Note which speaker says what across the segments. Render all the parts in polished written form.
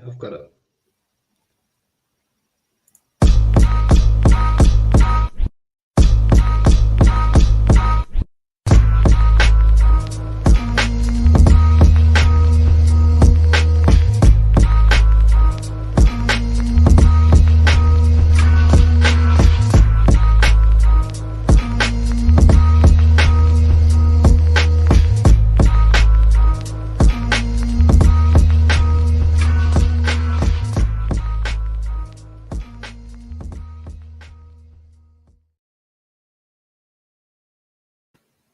Speaker 1: I've got it.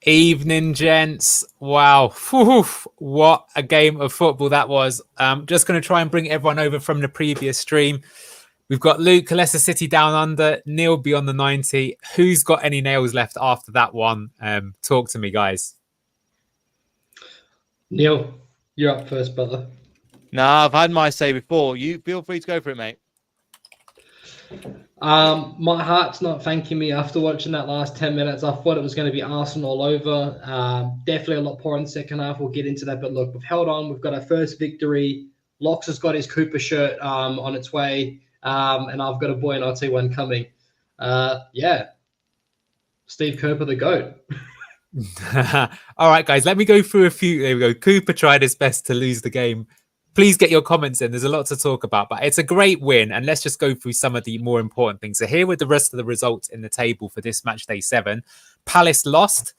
Speaker 2: Evening, gents. Wow. Whew. What a game of football that was. Just going to try and bring everyone over from the previous stream. We've got Luke, Leicester City down under, Neil beyond the 90. Who's got any nails left after that one? Talk to me, guys.
Speaker 1: Neil, you're up first, brother.
Speaker 3: Nah, I've had my say before. You feel free to go for it, mate.
Speaker 1: My heart's not thanking me after watching that last 10 minutes. I thought it was going to be Arsenal all over. Definitely a lot poor in the second half. We'll get into that. But look, we've held on. We've got our first victory. Locks has got his Cooper shirt on its way. And I've got a boy and RT1 coming. Yeah. Steve Cooper, the GOAT.
Speaker 2: All right, guys, let me go through a few. There we go. Cooper tried his best to lose the game. Please get your comments in. There's a lot to talk about, but it's a great win. And let's just go through some of the more important things. So here with the rest of the results in the table for this match day 7. Palace lost.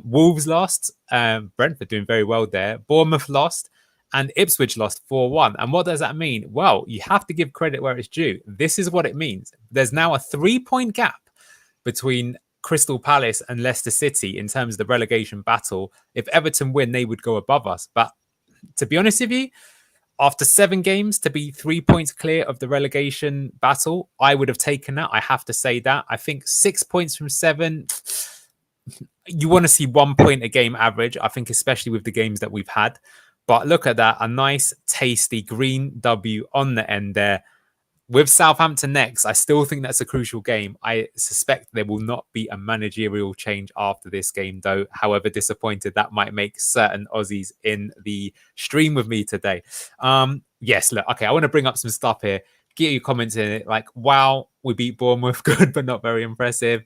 Speaker 2: Wolves lost. Brentford doing very well there. Bournemouth lost. And Ipswich lost 4-1. And what does that mean? Well, you have to give credit where it's due. This is what it means. There's now a 3-point gap between Crystal Palace and Leicester City in terms of the relegation battle. If Everton win, they would go above us. But to be honest with you, after 7 games to be 3 points clear of the relegation battle, I would have taken that. I have to say that. I think 6 points from 7, you want to see 1 point a game average, I think, especially with the games that we've had. But look at that. A nice, tasty green W on the end there. With Southampton next, I still think that's a crucial game. I suspect there will not be a managerial change after this game, though. However disappointed that might make certain Aussies in the stream with me today. Yes, look, okay, I want to bring up some stuff here. Get your comments in it. Like, wow, we beat Bournemouth. Good, but not very impressive.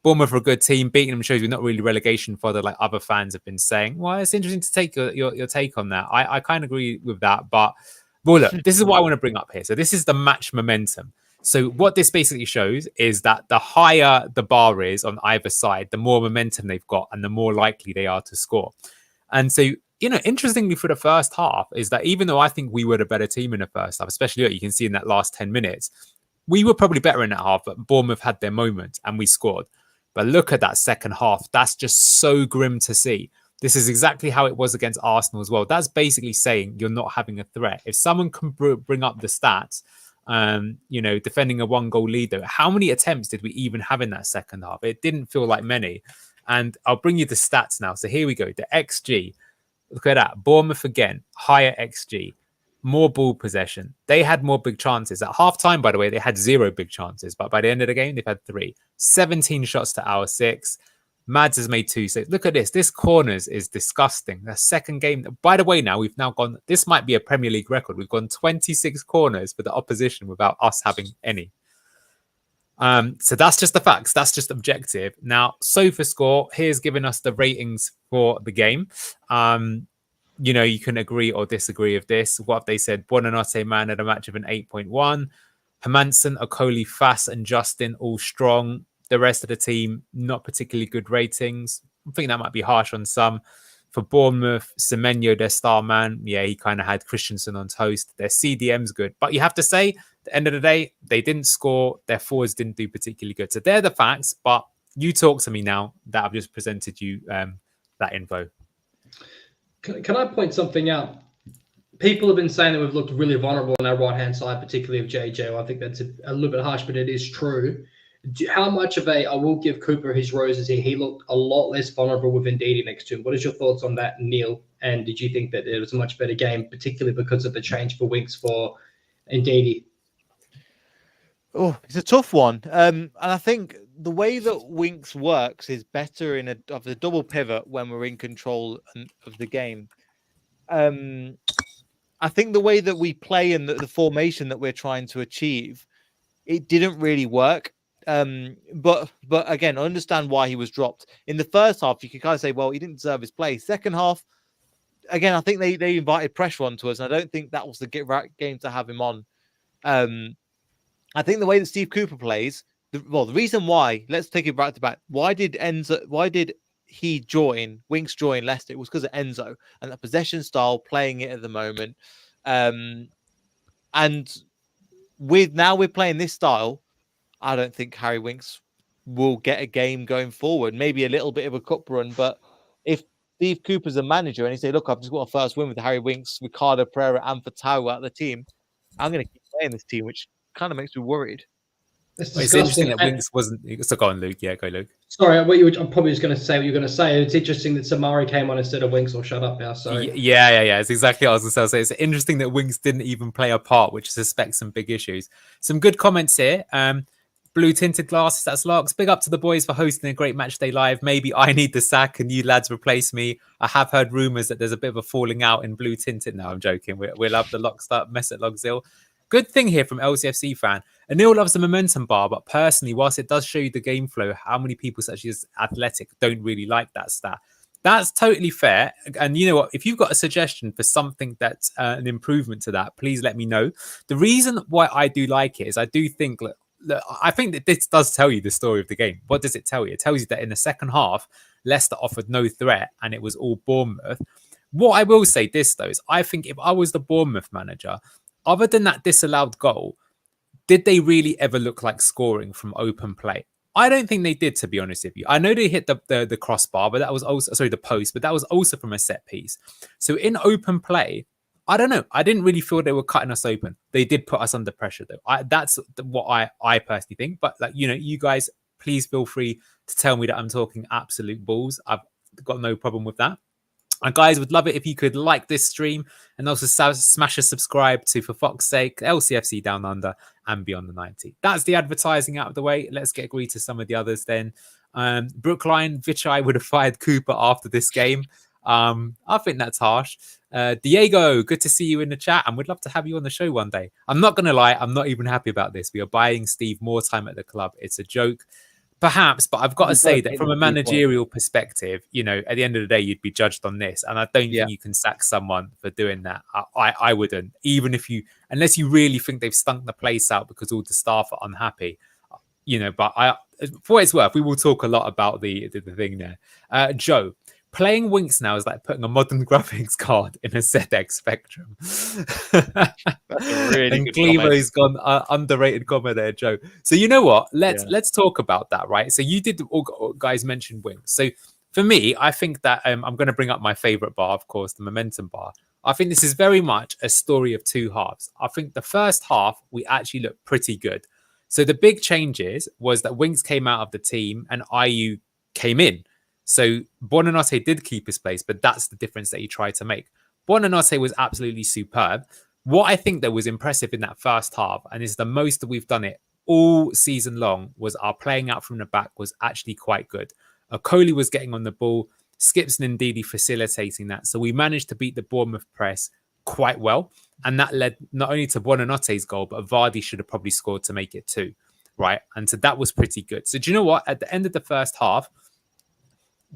Speaker 2: Bournemouth are a good team. Beating them shows we're not really relegation fodder like other fans have been saying. Well, it's interesting to take your take on that. I kind of agree with that, but... Well, look, this is what I want to bring up here. So this is the match momentum. So what this basically shows is that the higher the bar is on either side, the more momentum they've got and the more likely they are to score. And so, you know, interestingly for the first half is that even though I think we were the better team in the first half, especially what you can see in that last 10 minutes, we were probably better in that half, but Bournemouth had their moment and we scored. But look at that second half. That's just so grim to see. This is exactly how it was against Arsenal as well. That's basically saying you're not having a threat. If someone can bring up the stats, you know, defending a 1-goal lead, though, how many attempts did we even have in that second half? It didn't feel like many. And I'll bring you the stats now. So here we go. The XG. Look at that. Bournemouth again. Higher XG. More ball possession. They had more big chances. At half-time, by the way, they had 0 big chances. But by the end of the game, they've had 3. 17 shots to our 6. Mads has made 2 saves. Look at this. This corners is disgusting. The second game. By the way, now we've now gone. This might be a Premier League record. We've gone 26 corners for the opposition without us having any. So that's just the facts. That's just objective. Now, SofaScore here's giving us the ratings for the game. You know, you can agree or disagree with this. What have they said? Buonanotte man at a match of an 8.1. Hermansen, Okoli, Fass, and Justin all strong. The rest of the team, not particularly good ratings. I think that might be harsh on some. For Bournemouth, Semenyo, their star man, yeah, he kind of had Christensen on toast. Their CDM's good. But you have to say, at the end of the day, they didn't score. Their forwards didn't do particularly good. So they're the facts. But you talk to me now that I've just presented you that info.
Speaker 1: Can I point something out? People have been saying that we've looked really vulnerable on our right-hand side, particularly of JJ. Well, I think that's a little bit harsh, but it is true. How much of I will give Cooper his roses here. He looked a lot less vulnerable with Ndidi next to him. What is your thoughts on that, Neil? And did you think that it was a much better game, particularly because of the change for Winks for Ndidi?
Speaker 3: Oh, it's a tough one. And I think the way that Winks works is better of the double pivot when we're in control of the game. I think the way that we play and the formation that we're trying to achieve, it didn't really work. But again, I understand why he was dropped. In the first half, you could kind of say, well, he didn't deserve his place. Second half, again, I think they invited pressure onto us, and I don't think that was the right game to have him on. I think the way that Steve Cooper plays, the reason why, let's take it back to back. Why did Winks join Leicester? It was because of Enzo and that possession style, playing it at the moment. And we're playing this style. I don't think Harry Winks will get a game going forward. Maybe a little bit of a cup run, but if Steve Cooper's a manager and he say, "Look, I've just got a first win with Harry Winks, Ricardo Pereira, and Fatau out of the team. I'm going to keep playing this team," which kind of makes me worried.
Speaker 1: It's
Speaker 2: interesting that Winks wasn't. So go on, Luke. Yeah, go, Luke.
Speaker 1: Sorry, I'm probably just going to say what you're going to say. It's interesting that Samari came on instead of Winks. Or shut up now. Sorry.
Speaker 2: Yeah. It's exactly what I was going to say. It's interesting that Winks didn't even play a part, which suspects some big issues. Some good comments here. Blue tinted glasses, that's Larks. Big up to the boys for hosting a great match day live. Maybe I need the sack and you lads replace me. I have heard rumours that there's a bit of a falling out in blue tinted. No, I'm joking. We'll have the Lockstart mess at Logzil. Good thing here from LCFC fan. Anil loves the momentum bar, but personally, whilst it does show you the game flow, how many people such as Athletic don't really like that stat? That's totally fair. And you know what? If you've got a suggestion for something that's an improvement to that, please let me know. The reason why I do like it is I do think... Look, I think that this does tell you the story of the game. What does it tell you? It tells you that in the second half, Leicester offered no threat and it was all Bournemouth. What I will say this, though, is I think if I was the Bournemouth manager, other than that disallowed goal, did they really ever look like scoring from open play? I don't think they did, to be honest with you. I know they hit the crossbar, but that was also, sorry, the post, but that was also from a set piece. So in open play, I don't know. I didn't really feel they were cutting us open. They did put us under pressure, though. That's what I personally think. But you guys, please feel free to tell me that I'm talking absolute balls. I've got no problem with that. And guys, would love it if you could like this stream and also smash a subscribe to, for fuck's sake, LCFC Down Under and Beyond the 90. That's the advertising out of the way. Let's get agreed to some of the others then. Brookline, Vichai would have fired Cooper after this game. I think that's harsh. Diego, good to see you in the chat and we'd love to have you on the show one day. I'm not going to lie, I'm not even happy about this. We are buying Steve more time at the club. It's a joke, perhaps, but I've got to say that from a managerial perspective, at the end of the day, you'd be judged on this. And I don't think you can sack someone for doing that. I wouldn't, even if unless you really think they've stunk the place out because all the staff are unhappy, but for what it's worth, we will talk a lot about the thing there. Joe, playing Winks now is like putting a modern graphics card in a ZX Spectrum.
Speaker 3: That's a really
Speaker 2: and
Speaker 3: good
Speaker 2: Clevo's gone underrated comment there, Joe. So you know what? Let's talk about that, right? So you did all guys mentioned Winks. So for me, I think that I'm going to bring up my favorite bar, of course, the momentum bar. I think this is very much a story of two halves. I think the first half, we actually looked pretty good. So the big changes was that Winks came out of the team and IU came in. So Buonanotte did keep his place, but that's the difference that he tried to make. Buonanotte was absolutely superb. What I think that was impressive in that first half, and is the most that we've done it all season long, was our playing out from the back was actually quite good. Okoli was getting on the ball, Skips and Ndidi facilitating that. So we managed to beat the Bournemouth press quite well. And that led not only to Buonanotte's goal, but Vardy should have probably scored to make it too, right? And so that was pretty good. So do you know what? At the end of the first half,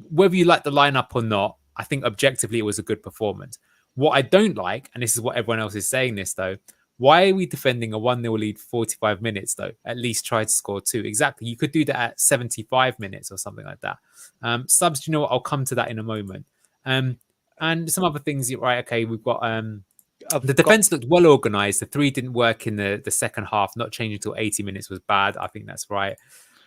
Speaker 2: whether you like the lineup or not, I think objectively it was a good performance. What I don't like, and this is what everyone else is saying this though, why are we defending a 1-0 lead 45 minutes though? At least try to score two. Exactly. You could do that at 75 minutes or something like that. Subs, you know what? I'll come to that in a moment. And some other things, right? Okay, we've got the defense looked well organized. The three didn't work in the second half. Not changing until 80 minutes was bad. I think that's right.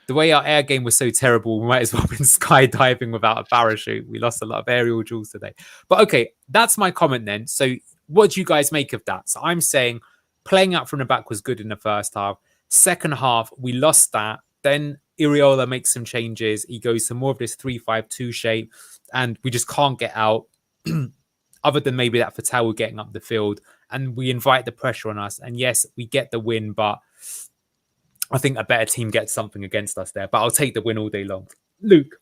Speaker 2: The way our air game was so terrible, we might as well have been skydiving without a parachute. We lost a lot of aerial duels today. But okay, that's my comment then. So what do you guys make of that? So I'm saying playing out from the back was good in the first half. Second half, we lost that. Then Iriola makes some changes. He goes to more of this 3-5-2 shape, and we just can't get out. Other than maybe that Fatau getting up the field, and we invite the pressure on us. And yes, we get the win, but I think a better team gets something against us there. But I'll take the win all day long. Luke,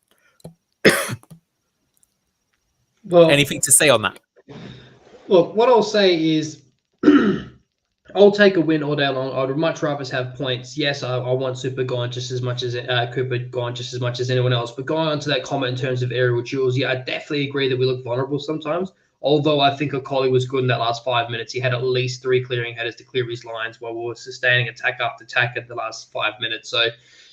Speaker 1: well,
Speaker 2: anything to say on that?
Speaker 1: Look, what I'll say is I'll take a win all day long. I'd much rather us have points. Yes, I want Super gone just as much as Cooper gone just as much as anyone else. But going on to that comment in terms of aerial duels, yeah, I definitely agree that we look vulnerable sometimes. Although I think Okoli was good in that last 5 minutes. He had at least 3 clearing headers to clear his lines while we were sustaining attack after attack in the last 5 minutes. So,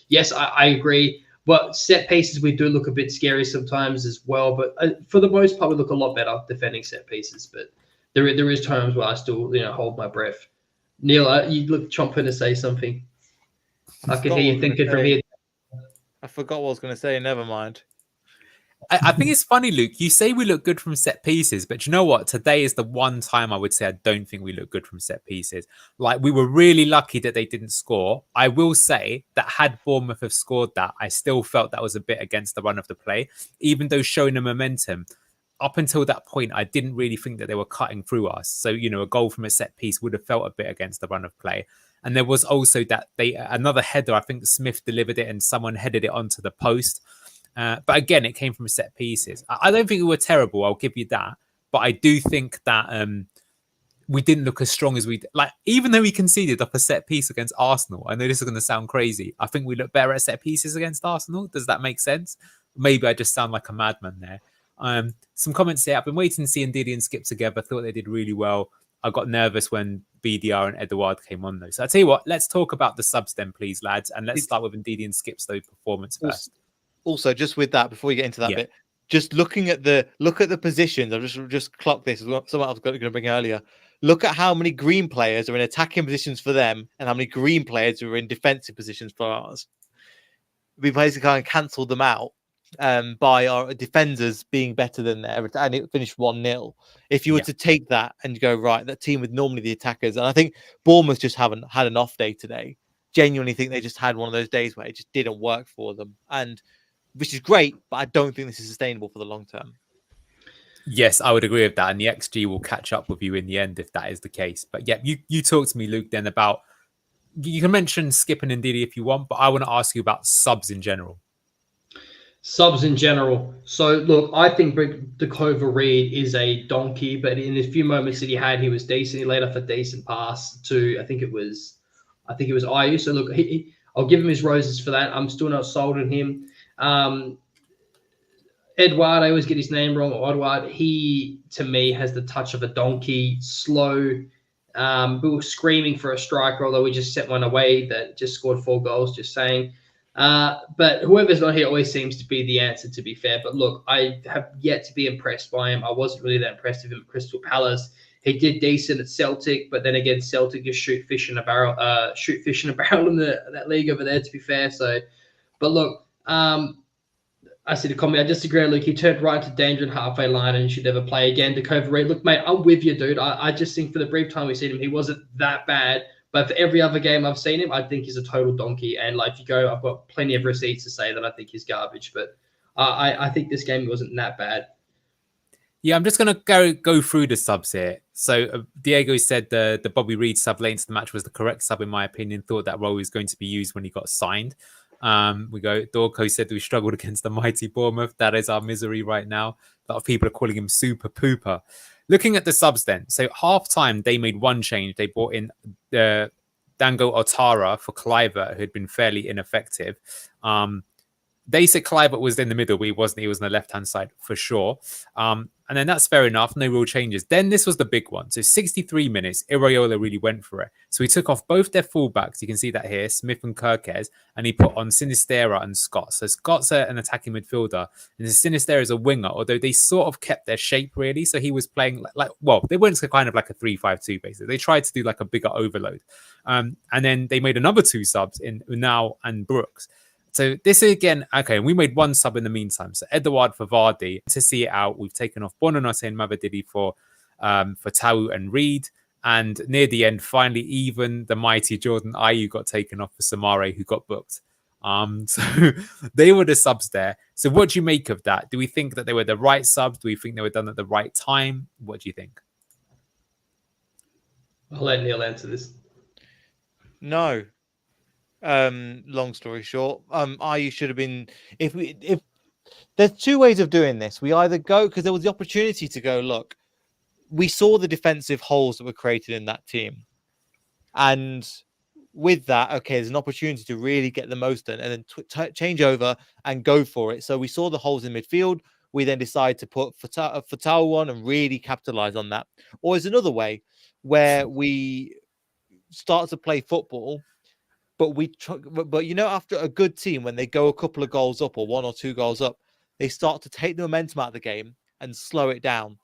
Speaker 1: yes, I agree. But set pieces, we do look a bit scary sometimes as well. But for the most part, we look a lot better defending set pieces. But there is times where I still hold my breath. Neil, you look chomping to say something. I can hear you thinking from here.
Speaker 3: I forgot what I was going to say. Never mind.
Speaker 2: I think it's funny, Luke. You say we look good from set pieces, but you know what? Today is the one time I would say I don't think we look good from set pieces. Like, we were really lucky that they didn't score. I will say that had Bournemouth have scored that, I still felt that was a bit against the run of the play, even though showing the momentum. Up until that point, I didn't really think that they were cutting through us. So, a goal from a set piece would have felt a bit against the run of play. And there was also that another header, I think Smith delivered it and someone headed it onto the post. But again, it came from set pieces. I don't think we were terrible. I'll give you that. But I do think that we didn't look as strong as we did. Like, even though we conceded off a set piece against Arsenal, I know this is going to sound crazy. I think we look better at set pieces against Arsenal. Does that make sense? Maybe I just sound like a madman there. Some comments here. I've been waiting to see Ndidi and Skip together. Thought they did really well. I got nervous when BDR and Edouard came on, though. So I'll tell you what, let's talk about the subs then, please, lads. And let's start with Ndidi and Skip's performance first.
Speaker 3: Also, just with that, before you get into that bit, just looking at the positions, I've just clocked this as well. Something I was going to bring earlier. Look at how many green players are in attacking positions for them and how many green players are in defensive positions for ours. We basically kind of cancelled them out by our defenders being better than theirs, and it finished 1-0. If you were to take that and go, right, that team with normally the attackers, and I think Bournemouth just haven't had an off day today. Genuinely think they just had one of those days where it just didn't work for them. And which is great, but I don't think this is sustainable for the long term.
Speaker 2: Yes, I would agree with that. And the XG will catch up with you in the end if that is the case. But yeah, you talk to me, Luke, then about, you can mention Skip and Ndidi if you want, but I want to ask you about subs in general.
Speaker 1: Subs in general. So, look, I think Dakova Reed is a donkey, but in the few moments that he was decent. He laid off a decent pass to, I think it was Ayu. So, look, I'll give him his roses for that. I'm still not sold on him. Edouard, I always get his name wrong. Edouard, he to me has the touch of a donkey, slow. We were screaming for a striker, although we just set one away that just scored 4 goals. Just saying. But whoever's not here always seems to be the answer. To be fair, but look, I have yet to be impressed by him. I wasn't really that impressed with him at Crystal Palace. He did decent at Celtic, but then again, Celtic just shoot fish in a barrel in that league over there. To be fair, so, but look. I see the comment. I disagree, Luke. He turned right into danger in halfway line and should never play again. Dakova Reed. Look, mate, I'm with you, dude. I just think for the brief time we've seen him, he wasn't that bad. But for every other game I've seen him, I think he's a total donkey. And like you go, I've got plenty of receipts to say that I think he's garbage. But I think this game wasn't that bad.
Speaker 2: Yeah, I'm just going to go through the subs here. So Diego said the Bobby Reed sub late into the match was the correct sub, in my opinion. Thought that role was going to be used when he got signed. Dorco said we struggled against the mighty Bournemouth. That is our misery right now. A lot of people are calling him Super Pooper. Looking at the subs then. So half time, they made one change. They brought in Dango Otara for Kluivert, who had been fairly ineffective. They said Kluivert was in the middle, but he wasn't. He was on the left-hand side for sure. And then that's fair enough. No real changes. Then this was the big one. So 63 minutes, Iraola really went for it. So he took off both their fullbacks. You can see that here, Smith and Kirkes, and he put on Sinistera and Scott. So Scott's an attacking midfielder, and Sinistera is a winger, although they sort of kept their shape really. So he was playing they went to kind of like a 3-5-2 basically. They tried to do like a bigger overload. And then they made another 2 subs in Unal and Brooks. So this is again, okay, we made 1 sub in the meantime. So Edouard for Vardy. To see it out, we've taken off Bonanote and Mavididi for Tau and Reed. And near the end, finally, even the mighty Jordan Ayew got taken off for Samare, who got booked. So they were the subs there. So what do you make of that? Do we think that they were the right subs? Do we think they were done at the right time? What do you think?
Speaker 1: I'll let Neil answer this.
Speaker 3: No. Long story short, Ayew should have been. If there's 2 ways of doing this, we either go because there was the opportunity to go. Look, we saw the defensive holes that were created in that team. And with that, okay, there's an opportunity to really get the most done and then change over and go for it. So we saw the holes in midfield. We then decided to put Fatal on and really capitalize on that. Or is another way where we start to play football, but after a good team, when they go a couple of goals up or 1 or 2 goals up, they start to take the momentum out of the game and slow it down,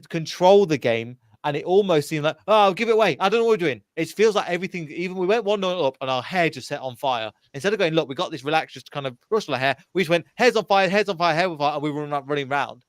Speaker 3: control the game. And it almost seemed like, oh, give it away. I don't know what we're doing. It feels like everything, even we went 1-0 up and our hair just set on fire. Instead of going, look, we got this relaxed, just kind of rustle our hair. We just went, hair's on fire, hair's on fire, hair on fire. And we were running around.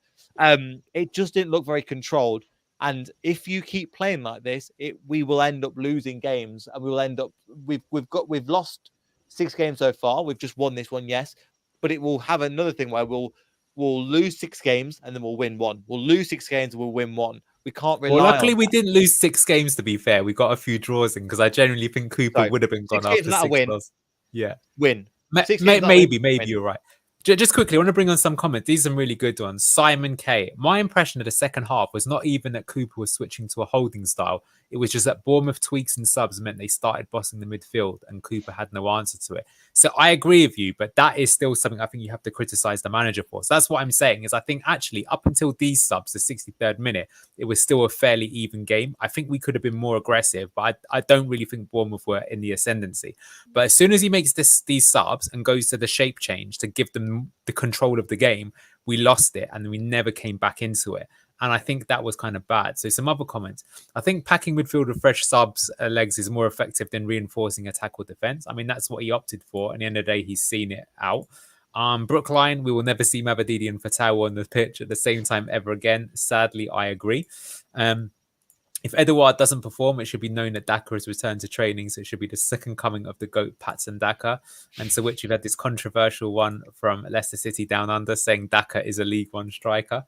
Speaker 3: It just didn't look very controlled. And if you keep playing like this, we will end up losing games. And we will end up, we've lost 6 games so far. We've just won this one, yes. But it will have another thing where we'll lose 6 games and then we'll win 1. We'll lose 6 games and we'll win 1. We can't rely.
Speaker 2: Well, luckily
Speaker 3: on
Speaker 2: we
Speaker 3: that.
Speaker 2: didn't lose 6 games. To be fair, we got a few draws in because I genuinely think Cooper would have been gone after 6
Speaker 3: win.
Speaker 2: draws. Yeah,
Speaker 3: Win.
Speaker 2: Maybe you're right. Just quickly, I want to bring on some comments. These are some really good ones. Simon K. My impression of the second half was not even that Cooper was switching to a holding style. It was just that Bournemouth tweaks and subs meant they started bossing the midfield and Cooper had no answer to it. So I agree with you, but that is still something I think you have to criticize the manager for. So that's what I'm saying is I think actually up until these subs, the 63rd minute, it was still a fairly even game. I think we could have been more aggressive, but I don't really think Bournemouth were in the ascendancy. But as soon as he makes these subs and goes to the shape change to give them the control of the game, we lost it and we never came back into it. And I think that was kind of bad. So some other comments. I think packing midfield with fresh subs legs is more effective than reinforcing attack or defense. I mean, that's what he opted for. At the end of the day, he's seen it out. Brookline, we will never see Mavadidi and Fatau on the pitch at the same time ever again. Sadly, I agree. If Edouard doesn't perform, it should be known that Daka has returned to training. So it should be the second coming of the GOAT, Patson Daka. And to which you've had this controversial one from Leicester City Down Under saying Daka is a League One striker.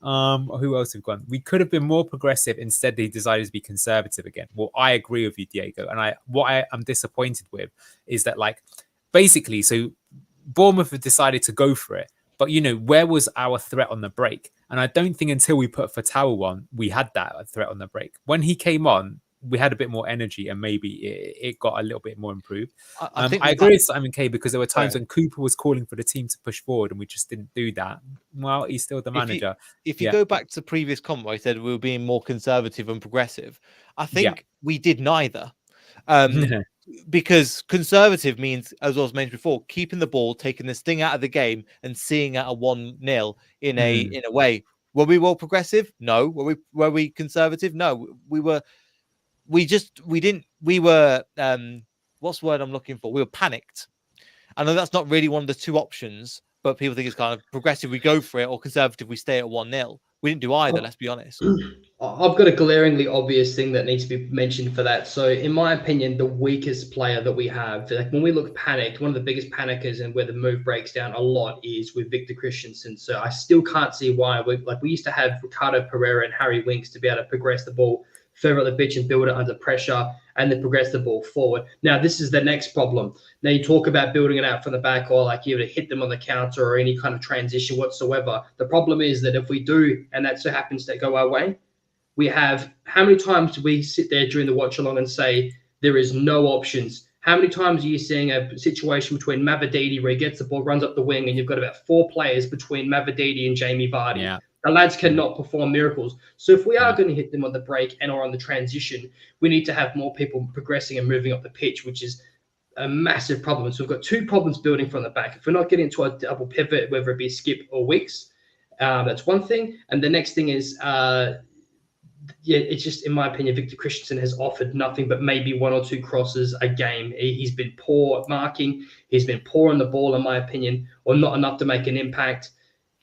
Speaker 2: Who else have gone? We could have been more progressive. Instead, he decided to be conservative again. Well, I agree with you, Diego. And what I am disappointed with is that, like, basically, so Bournemouth have decided to go for it. But, where was our threat on the break? And I don't think until we put Fatau on, we had that threat on the break. When he came on, we had a bit more energy and maybe it got a little bit more improved. I agree with Simon K because there were times when Cooper was calling for the team to push forward and we just didn't do that. Well, he's still the manager.
Speaker 3: If you go back to previous comment where I said we were being more conservative and progressive, I think we did neither. Because conservative means, as I was mentioned before, keeping the ball, taking the sting out of the game and seeing at a 1-0 in a way. Were we more progressive? No. Were we conservative? No. What's the word I'm looking for? We were panicked. I know that's not really one of the two options, but people think it's kind of progressive, we go for it, or conservative, we stay at 1-0. We didn't do either, let's be honest.
Speaker 1: I've got a glaringly obvious thing that needs to be mentioned for that. So, in my opinion, the weakest player that we have, like when we look panicked, one of the biggest panickers and where the move breaks down a lot is with Victor Christensen. So, I still can't see why. We used to have Ricardo Pereira and Harry Winks to be able to progress the ball further up the pitch and build it under pressure and then progress the ball forward. Now, this is the next problem. Now, you talk about building it out from the back or like you to hit them on the counter or any kind of transition whatsoever. The problem is that if we do, and that so happens to go our way, we have, how many times do we sit there during the watch along and say there is no options? How many times are you seeing a situation between Mavadidi where he gets the ball, runs up the wing, and you've got about 4 players between Mavadidi and Jamie Vardy?
Speaker 2: Yeah.
Speaker 1: The lads cannot perform miracles. So if we are going to hit them on the break and or on the transition, we need to have more people progressing and moving up the pitch, which is a massive problem. So we've got 2 problems building from the back. If we're not getting to a double pivot, whether it be Skip or Wicks, that's one thing. And the next thing is, it's just, in my opinion, Victor Christensen has offered nothing but maybe 1 or 2 crosses a game. He's been poor at marking. He's been poor on the ball, in my opinion, or not enough to make an impact.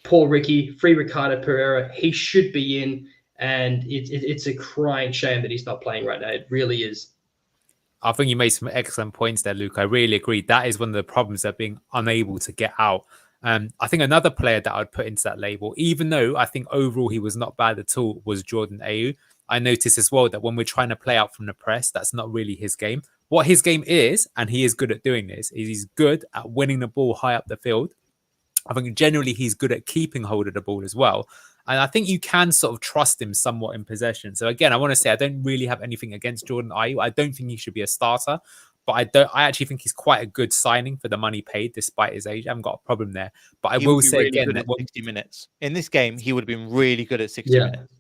Speaker 1: Poor Ricky, free Ricardo Pereira. He should be in, and it's a crying shame that he's not playing right now. It really is.
Speaker 2: I think you made some excellent points there, Luke. I really agree. That is one of the problems of being unable to get out. I think another player that I'd put into that label, even though I think overall he was not bad at all, was Jordan Ayew. I noticed as well that when we're trying to play out from the press, that's not really his game. What his game is, and he is good at doing this, is he's good at winning the ball high up the field. I think generally he's good at keeping hold of the ball as well. And I think you can sort of trust him somewhat in possession. So again, I want to say I don't really have anything against Jordan Ayew. I don't think he should be a starter, but I actually think he's quite a good signing for the money paid, despite his age. I haven't got a problem there. But I
Speaker 3: He
Speaker 2: will
Speaker 3: would be
Speaker 2: say
Speaker 3: really
Speaker 2: again
Speaker 3: good
Speaker 2: that
Speaker 3: at 60 minutes. In this game, he would have been really good at 60
Speaker 1: Yeah.
Speaker 3: minutes.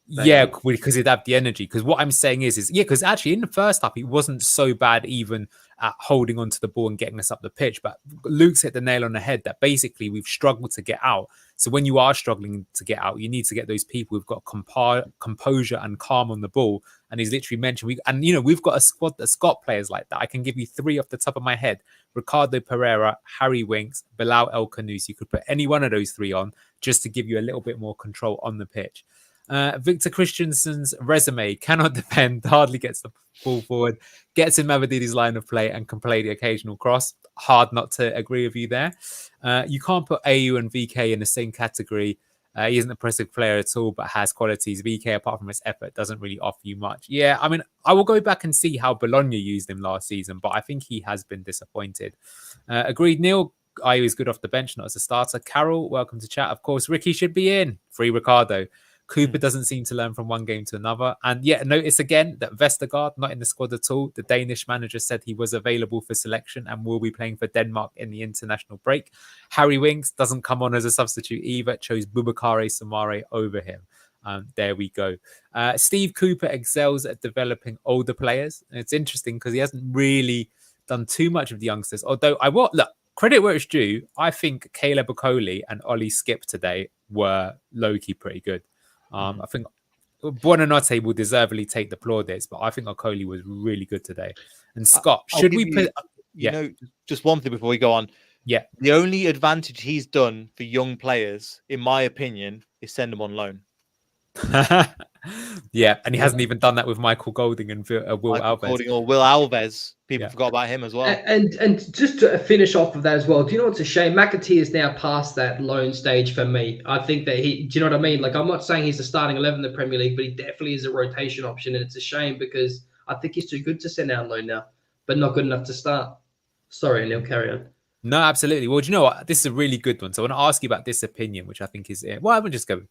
Speaker 2: yeah, because he'd have the energy. Because what I'm saying is yeah, because actually in the first half, he wasn't so bad even at holding onto the ball and getting us up the pitch. But Luke's hit the nail on the head that basically we've struggled to get out. So when you are struggling to get out, you need to get those people who've got composure and calm on the ball. And he's literally mentioned, we've got a squad that's got players like that. I can give you 3 off the top of my head: Ricardo Pereira, Harry Winks, Bilal El Khanous. You could put any one of those 3 on just to give you a little bit more control on the pitch. Victor Christensen's resume: cannot defend, hardly gets the ball forward, gets in Mavadidi's line of play, and can play the occasional cross. Hard not to agree with you there. You can't put AU and VK in the same category. He isn't a impressive player at all, but has qualities. VK, apart from his effort, doesn't really offer you much. Yeah, I mean, I will go back and see how Bologna used him last season, but I think he has been disappointed. Agreed, Neil. AU is good off the bench, not as a starter. Carol, welcome to chat. Of course, Ricky should be in. Free Ricardo. Cooper doesn't seem to learn from one game to another. And yet, notice again that Vestergaard not in the squad at all. The Danish manager said he was available for selection and will be playing for Denmark in the international break. Harry Winks doesn't come on as a substitute either. Chose Boubacar Samare over him. There we go. Steve Cooper excels at developing older players. And it's interesting because he hasn't really done too much of the youngsters. Although look, credit where it's due. I think Caleb Okoli and Ollie Skip today were low-key pretty good. I think Buonanotte will deservedly take the plaudits, but I think Okoli was really good today. And Scott, should we put...
Speaker 3: just one thing before we go on.
Speaker 2: Yeah.
Speaker 3: The only advantage he's done for young players, in my opinion, is send them on loan.
Speaker 2: Yeah, and he hasn't even done that with Michael Golding and Will Alves.
Speaker 3: Or Will Alves. People forgot about him as well.
Speaker 1: And just to finish off of that as well, do you know what's a shame? McAtee is now past that loan stage for me. I think that do you know what I mean? Like, I'm not saying he's the starting 11 in the Premier League, but he definitely is a rotation option. And it's a shame because I think he's too good to send out on loan now, but not good enough to start. Sorry, Neil, carry on.
Speaker 2: No, absolutely. Well, do you know what? This is a really good one. So I want to ask you about this opinion, which I think is... Well, I would just go...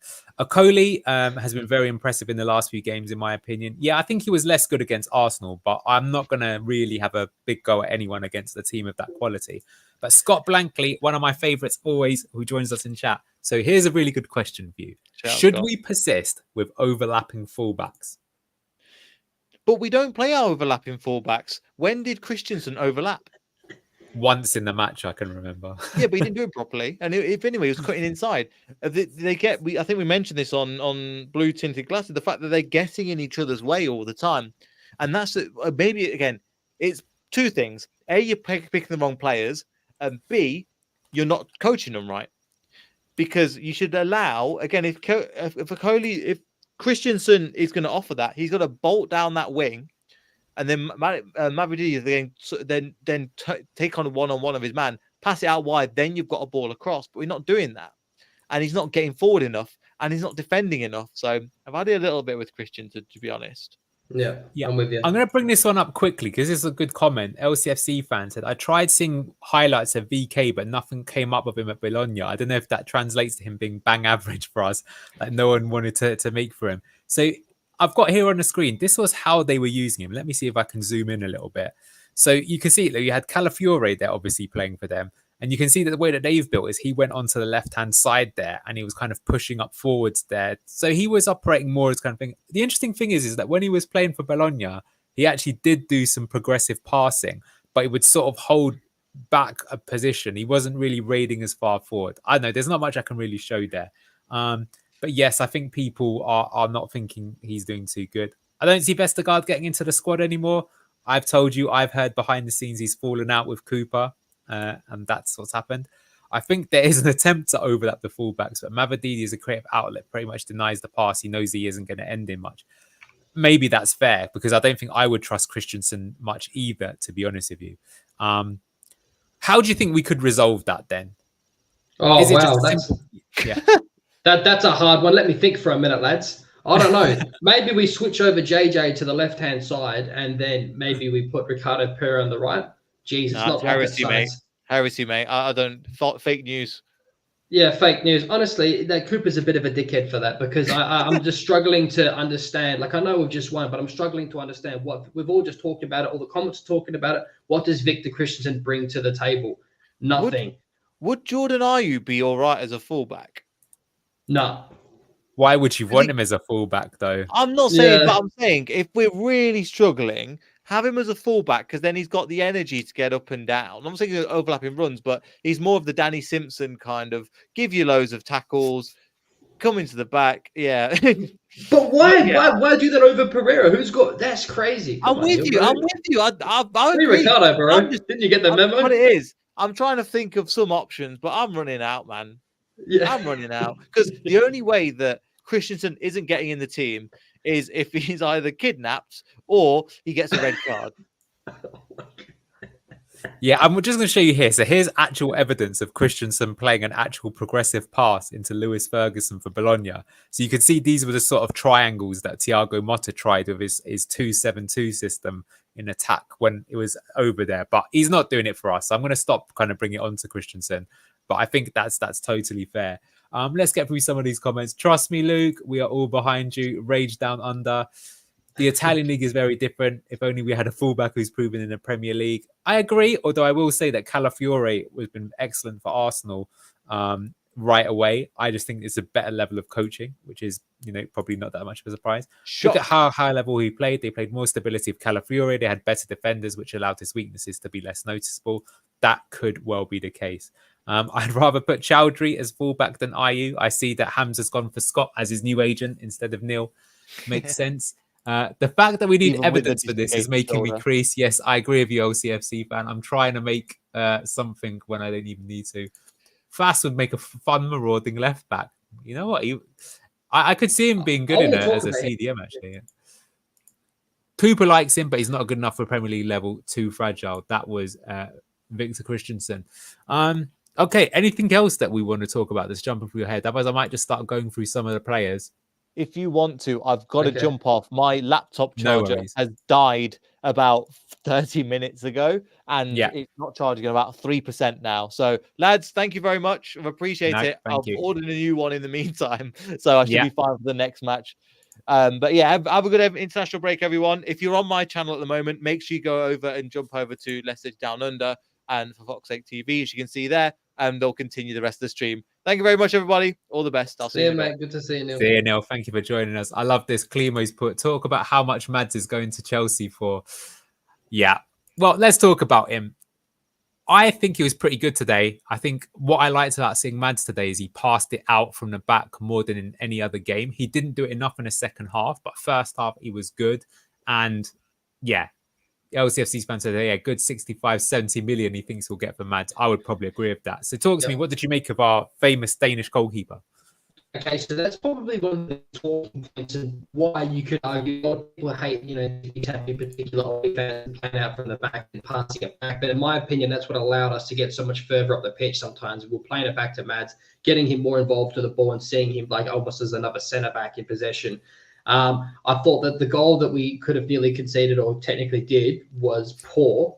Speaker 2: Okoli has been very impressive in the last few games, in my opinion. Yeah, I think he was less good against Arsenal, but I'm not going to really have a big go at anyone against a team of that quality. But Scott Blankley, one of my favourites always, who joins us in chat. So here's a really good question for you. Should we persist with overlapping fullbacks?
Speaker 3: But we don't play our overlapping fullbacks. When did Christensen overlap?
Speaker 2: Once in the match, I can remember.
Speaker 3: Yeah, but he didn't do it properly. And if anyway, he was cutting inside. I think we mentioned this on Blue Tinted Glasses, the fact that they're getting in each other's way all the time. And that's maybe, again, it's 2 things. A, you're picking the wrong players. And B, you're not coaching them right. Because you should allow, again, if Christensen is going to offer that, he's got to bolt down that wing. And then Mavridis then take on a one-on-one of his man, pass it out wide, then you've got a ball across. But we're not doing that. And he's not getting forward enough, and he's not defending enough. So I've had it a little bit with Christian, to be honest.
Speaker 1: Yeah, I'm with you.
Speaker 2: I'm going to bring this one up quickly because this is a good comment. LCFC fan said, I tried seeing highlights of VK, but nothing came up of him at Bologna. I don't know if that translates to him being bang average for us. Like no one wanted to make for him. So I've got here on the screen, this was how they were using him. Let me see if I can zoom in a little bit. So you can see that you had Calafiore there, obviously playing for them. And you can see that the way that they've built is he went onto the left-hand side there and he was kind of pushing up forwards there. So he was operating more as kind of thing. The interesting thing is that when he was playing for Bologna, he actually did do some progressive passing, but he would sort of hold back a position. He wasn't really raiding as far forward. I don't know, there's not much I can really show there. But yes, I think people are not thinking he's doing too good. I don't see Vestergaard getting into the squad anymore. I've told you, I've heard behind the scenes he's fallen out with Cooper, and that's what's happened. I think there is an attempt to overlap the fullbacks, but Mavadidi is a creative outlet, pretty much denies the pass. He knows he isn't going to end in much. Maybe that's fair, because I don't think I would trust Christensen much either, to be honest with you. How do you think we could resolve that then?
Speaker 1: Oh,
Speaker 2: is it
Speaker 1: wow.
Speaker 2: Just yeah.
Speaker 1: That's a hard one. Let me think for a minute, lads. I don't know. Maybe we switch over JJ to the left-hand side, and then maybe we put Ricardo Pereira on the right. Jeez, it's not
Speaker 3: heresy, mate. Heresy, mate. I don't... Fake news.
Speaker 1: Yeah, fake news. Honestly, that Cooper's a bit of a dickhead for that because I'm just struggling to understand. Like, I know we've just won, but I'm struggling to understand what we've all just talked about it. All the comments are talking about it. What does Victor Christensen bring to the table?
Speaker 3: Would
Speaker 1: Nothing.
Speaker 3: would Jordan Ayew be all right as a fullback?
Speaker 1: No.
Speaker 2: Why would you
Speaker 3: Is
Speaker 2: want
Speaker 3: he-
Speaker 2: him as a fullback though?
Speaker 3: I'm not saying, but
Speaker 1: Yeah.
Speaker 3: I'm saying if we're really struggling, have him as a fullback because then he's got the energy to get up and down. I'm not saying he's overlapping runs, but he's more of the Danny Simpson kind of give you loads of tackles, come into the back. Yeah.
Speaker 1: But why?
Speaker 3: Yeah.
Speaker 1: Why do that over Pereira? Who's got? That's crazy. Come
Speaker 3: I'm
Speaker 1: on,
Speaker 3: with
Speaker 1: Neil,
Speaker 3: you.
Speaker 1: bro.
Speaker 3: I'm with you. I
Speaker 1: Free
Speaker 3: agree.
Speaker 1: Ricardo,
Speaker 3: I'm
Speaker 1: bro.
Speaker 3: just
Speaker 1: Didn't you get the memo?
Speaker 3: what it is. I'm trying to think of some options, but I'm running out, man.
Speaker 1: Yeah.
Speaker 3: I'm running out because the only way that Christensen isn't getting in the team is if he's either kidnapped or he gets a red card.
Speaker 2: Yeah, I'm just going to show you here. So here's actual evidence of Christensen playing an actual progressive pass into Lewis Ferguson for Bologna. So you can see these were the sort of triangles that Thiago Motta tried with his 2-7-2 system in attack when it was over there. But he's not doing it for us. So I'm going to stop kind of bringing it on to Christensen. But I think that's totally fair. Let's get through some of these comments. Trust me, Luke, we are all behind you. Rage down under. The Italian league is very different. If only we had a fullback who's proven in the Premier League. I agree, although I will say that Calafiore has been excellent for Arsenal right away. I just think it's a better level of coaching, which is, probably not that much of a surprise. Look at how high level he played. They played more stability of Calafiore. They had better defenders, which allowed his weaknesses to be less noticeable. That could well be the case. I'd rather put Chowdhury as fullback than Ayew. I see that Hamza's gone for Scott as his new agent instead of Neil. Makes sense. The fact that we need
Speaker 3: Even with the
Speaker 2: evidence for this is
Speaker 3: dislocated
Speaker 2: making me
Speaker 3: shoulder.
Speaker 2: crease. Yes, I agree with you, LCFC fan. I'm trying to make something when I don't even need to. Fast would make a fun marauding left back. You know what? I could see him being good
Speaker 1: I
Speaker 2: in
Speaker 1: wanna talk
Speaker 2: as a
Speaker 1: about him.
Speaker 2: CDM, actually. Yeah. Cooper likes him, but he's not good enough for Premier League level. Too fragile. That was Victor Christensen. Okay, anything else that we want to talk about that's jumping through your head? Otherwise, I might just start going through some of the players.
Speaker 3: If you want to, I've got to
Speaker 1: Okay.
Speaker 3: jump off. My laptop
Speaker 2: No
Speaker 3: charger
Speaker 2: worries.
Speaker 3: has died about 30 minutes ago, and
Speaker 2: Yeah.
Speaker 3: it's not charging at about 3% now. So, lads, thank you very much. I appreciate
Speaker 2: No,
Speaker 3: it.
Speaker 2: thank
Speaker 3: I've
Speaker 2: you.
Speaker 3: ordered a new one in the meantime, so I should
Speaker 2: Yeah.
Speaker 3: be fine for the next match. But yeah, have a good international break, everyone. If you're on my channel at the moment, make sure you go over and jump over to Leicester Down Under and for Fox's Sake TV, as you can see there, and they'll continue the rest of the stream. Thank you very much, everybody. All the best. I'll see you in a bit.
Speaker 1: mate. Good to see you, Neil.
Speaker 2: See you, Neil. Thank you for joining us. I love this. Klimo's put talk about how much Mads is going to Chelsea for. Yeah. Well, let's talk about him. I think he was pretty good today. I think what I liked about seeing Mads today is he passed it out from the back more than in any other game. He didn't do it enough in the second half, but first half he was good. And yeah, LCFC fans said, yeah, good 65, 70 million he thinks we'll get for Mads. I would probably agree with that. So talk to me, what did you make of our famous Danish goalkeeper?
Speaker 1: Okay, so that's probably one of the talking points and why you could argue a lot of people hate, in particular fans playing out from the back and passing it back. But in my opinion, that's what allowed us to get so much further up the pitch sometimes. We're playing it back to Mads, getting him more involved to the ball and seeing him like almost as another centre back in possession. I thought that the goal that we could have nearly conceded or technically did was poor.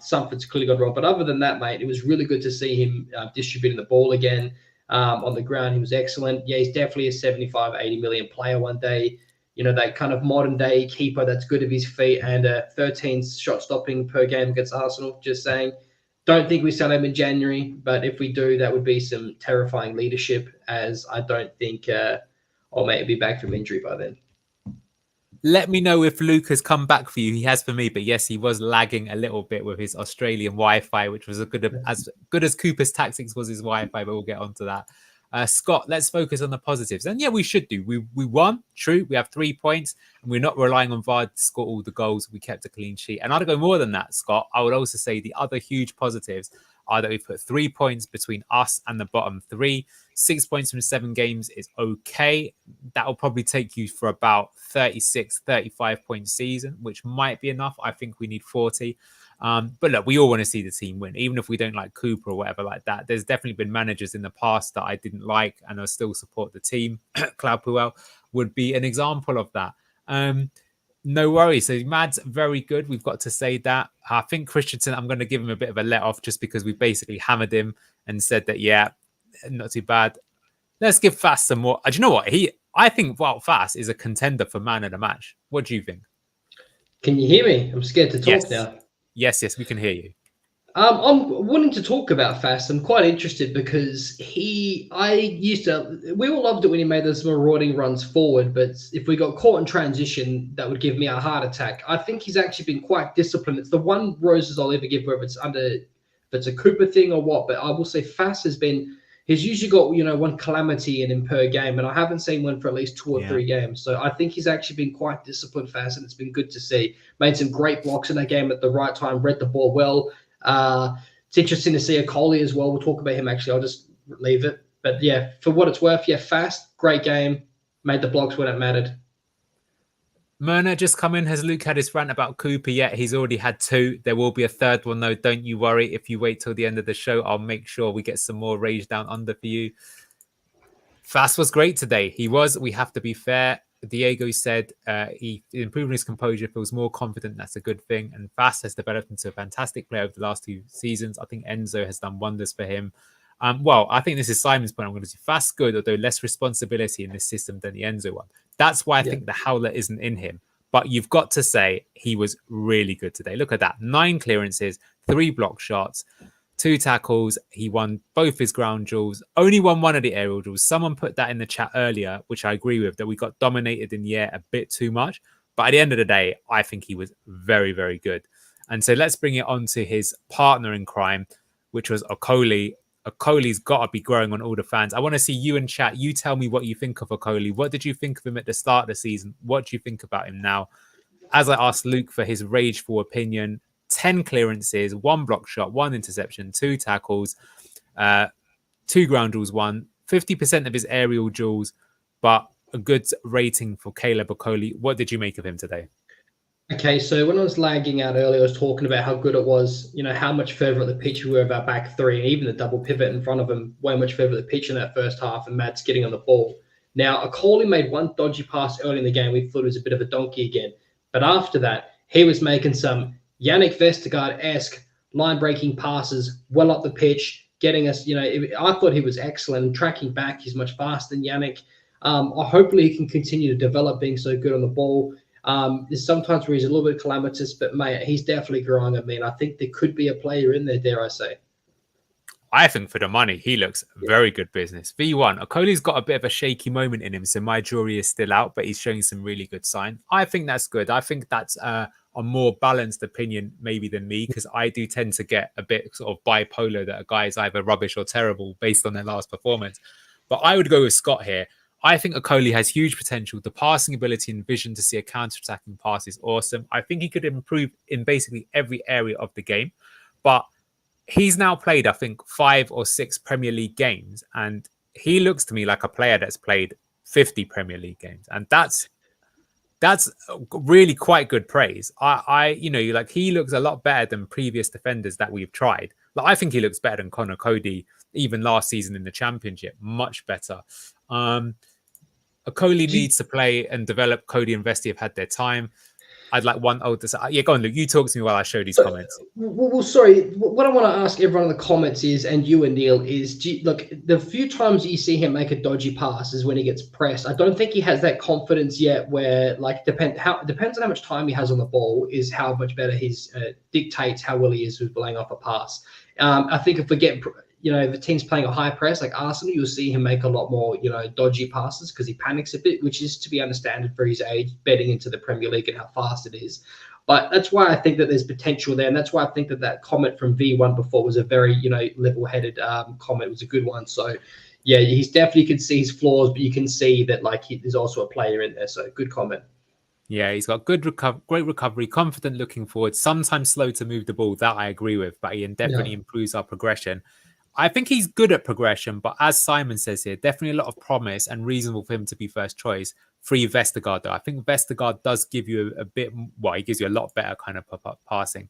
Speaker 1: Something's clearly gone wrong. But other than that, mate, it was really good to see him distributing the ball again. On the ground, he was excellent. Yeah, he's definitely a 75, 80 million player one day. That kind of modern day keeper that's good of his feet and 13 shot stopping per game against Arsenal. Just saying. Don't think we sell him in January, but if we do, that would be some terrifying leadership, as I don't think or may be back from injury by then.
Speaker 2: Let me know if Luke has come back for you. He has for me, but yes, he was lagging a little bit with his Australian Wi-Fi, which was as good as Cooper's tactics was his Wi-Fi, but we'll get onto that. Scott, let's focus on the positives. And yeah, we should do. We won, true. We have 3 points, and we're not relying on VAR to score all the goals. We kept a clean sheet. And I'd go more than that, Scott. I would also say the other huge positives are that we put 3 points between us and the bottom 3. 6 points from 7 games is okay. That will probably take you for about 36, 35 point season, which might be enough. I think we need 40. But look, we all want to see the team win, even if we don't like Cooper or whatever like that. There's definitely been managers in the past that I didn't like and I still support the team. Claude Puel would be an example of that. No worries. So Mads, very good. We've got to say that. I think Christensen, I'm going to give him a bit of a let off just because we basically hammered him and said that, yeah, not too bad. Let's give Fast some more. Do you know what? I think Wout Fast is a contender for man of the match. What do you think?
Speaker 1: Can you hear me? I'm scared to talk
Speaker 2: Yes.
Speaker 1: now.
Speaker 2: Yes, we can hear you.
Speaker 1: I'm wanting to talk about Fast. I'm quite interested because we all loved it when he made those marauding runs forward, but if we got caught in transition, that would give me a heart attack. I think he's actually been quite disciplined. It's the one roses I'll ever give, whether if it's a Cooper thing or what, but I will say Fast he's usually got, one calamity in him per game, and I haven't seen one for at least 2 or 3 games. So I think he's actually been quite disciplined, Fast, and it's been good to see. Made some great blocks in that game at the right time, read the ball well. It's interesting to see Okoli as well. We'll talk about him actually. I'll just leave it. But yeah, for what it's worth, Fast, great game. Made the blocks when it mattered.
Speaker 2: Myrna just come in. Has Luke had his rant about Cooper yet? He's already had 2. There will be a 3rd one though. Don't you worry. If you wait till the end of the show, I'll make sure we get some more rage down under for you. Fast was great today. He was. We have to be fair. Diego said he improving his composure, feels more confident. That's a good thing. And Fast has developed into a fantastic player over the last 2 seasons. I think Enzo has done wonders for him. Well, I think this is Simon's point. I'm going to say Fast good, although less responsibility in this system than the Enzo one. That's why I think the howler isn't in him. But you've got to say he was really good today. Look at that. 9 clearances, 3 block shots, 2 tackles. He won both his ground duels, only won 1 of the aerial duels. Someone put that in the chat earlier, which I agree with, that we got dominated in the air a bit too much. But at the end of the day, I think he was very, very good. And so let's bring it on to his partner in crime, which was Okoli. Okoli's got to be growing on all the fans. I want to see you in chat. You tell me what you think of Okoli. What did you think of him at the start of the season? What do you think about him now? As I asked Luke for his rageful opinion, 10 clearances, 1 block shot, 1 interception, 2 tackles, 2 ground duels, 1, 50% of his aerial duels, but a good rating for Caleb Okoli. What did you make of him today?
Speaker 1: Okay, so when I was lagging out earlier, I was talking about how good it was, how much further at the pitch we were of our back 3, and even the double pivot in front of him, way much further at the pitch in that first half, and Matt's getting on the ball. Now, Okoli made 1 dodgy pass early in the game. We thought it was a bit of a donkey again. But after that, he was making some Yannick Vestergaard-esque line-breaking passes well up the pitch, getting us, I thought he was excellent. Tracking back, he's much faster than Yannick. Hopefully he can continue to develop being so good on the ball. There's sometimes where he's a little bit calamitous, but mate, he's definitely growing. I mean, I think there could be a player in there, dare I say.
Speaker 2: I think for the money, he looks very good business. V1, Okoli's got a bit of a shaky moment in him, so my jury is still out, but he's showing some really good sign. I think that's good. I think that's a more balanced opinion maybe than me, because I do tend to get a bit sort of bipolar that a guy is either rubbish or terrible based on their last performance. But I would go with Scott here. I think Okoli has huge potential. The passing ability and vision to see a counter-attacking pass is awesome. I think he could improve in basically every area of the game. But he's now played, I think, 5 or 6 Premier League games. And he looks to me like a player that's played 50 Premier League games. And that's really quite good praise. He looks a lot better than previous defenders that we've tried. Like, I think he looks better than Connor Cody, even last season in the Championship. Much better. Okoli needs to play and develop. Cody and Vesti have had their time. I'd like one older. Yeah, go on, Luke. You talk to me while I show these comments.
Speaker 1: Well, sorry. What I want to ask everyone in the comments is, and you and Neil, is look, the few times you see him make a dodgy pass is when he gets pressed. I don't think he has that confidence yet where, like, depends on how much time he has on the ball is how much better his dictates how well he is with laying off a pass. I think if we get, the team's playing a high press like Arsenal, you'll see him make a lot more, dodgy passes because he panics a bit, which is to be understood for his age, betting into the Premier League and how fast it is. But that's why I think that there's potential there. And that's why I think that comment from V1 before was a very, level-headed comment. It was a good one. So, yeah, he's definitely can see his flaws, but you can see that, there's also a player in there. So, good comment.
Speaker 2: Yeah, he's got great recovery, confident looking forward, sometimes slow to move the ball. That I agree with, but he definitely improves our progression. I think he's good at progression, but as Simon says here, definitely a lot of promise and reasonable for him to be first choice. Free Vestergaard, though. I think Vestergaard does give you a bit, he gives you a lot better kind of passing.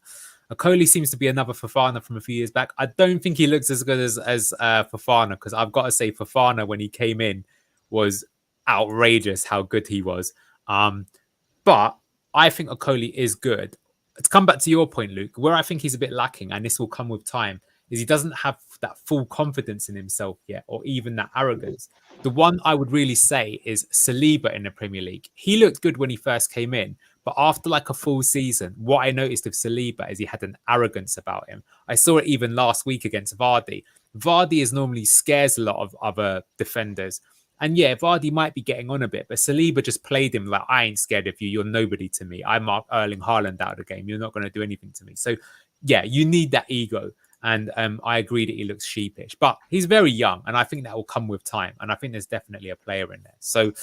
Speaker 2: Okoli seems to be another Fofana from a few years back. I don't think he looks as good as Fofana, because I've got to say Fofana, when he came in, was outrageous how good he was. But I think Okoli is good. To come back to your point, Luke, where I think he's a bit lacking, and this will come with time, is he doesn't have that full confidence in himself yet, or even that arrogance. The one I would really say is Saliba in the Premier League. He looked good when he first came in, but after like a full season, what I noticed of Saliba is he had an arrogance about him. I saw it even last week against Vardy. Vardy is normally scares a lot of other defenders. And yeah, Vardy might be getting on a bit, but Saliba just played him like, I ain't scared of you. You're nobody to me. I mark Erling Haaland out of the game. You're not going to do anything to me. So yeah, you need that ego. And I agree that he looks sheepish, but he's very young. And I think that will come with time. And I think there's definitely a player in there. So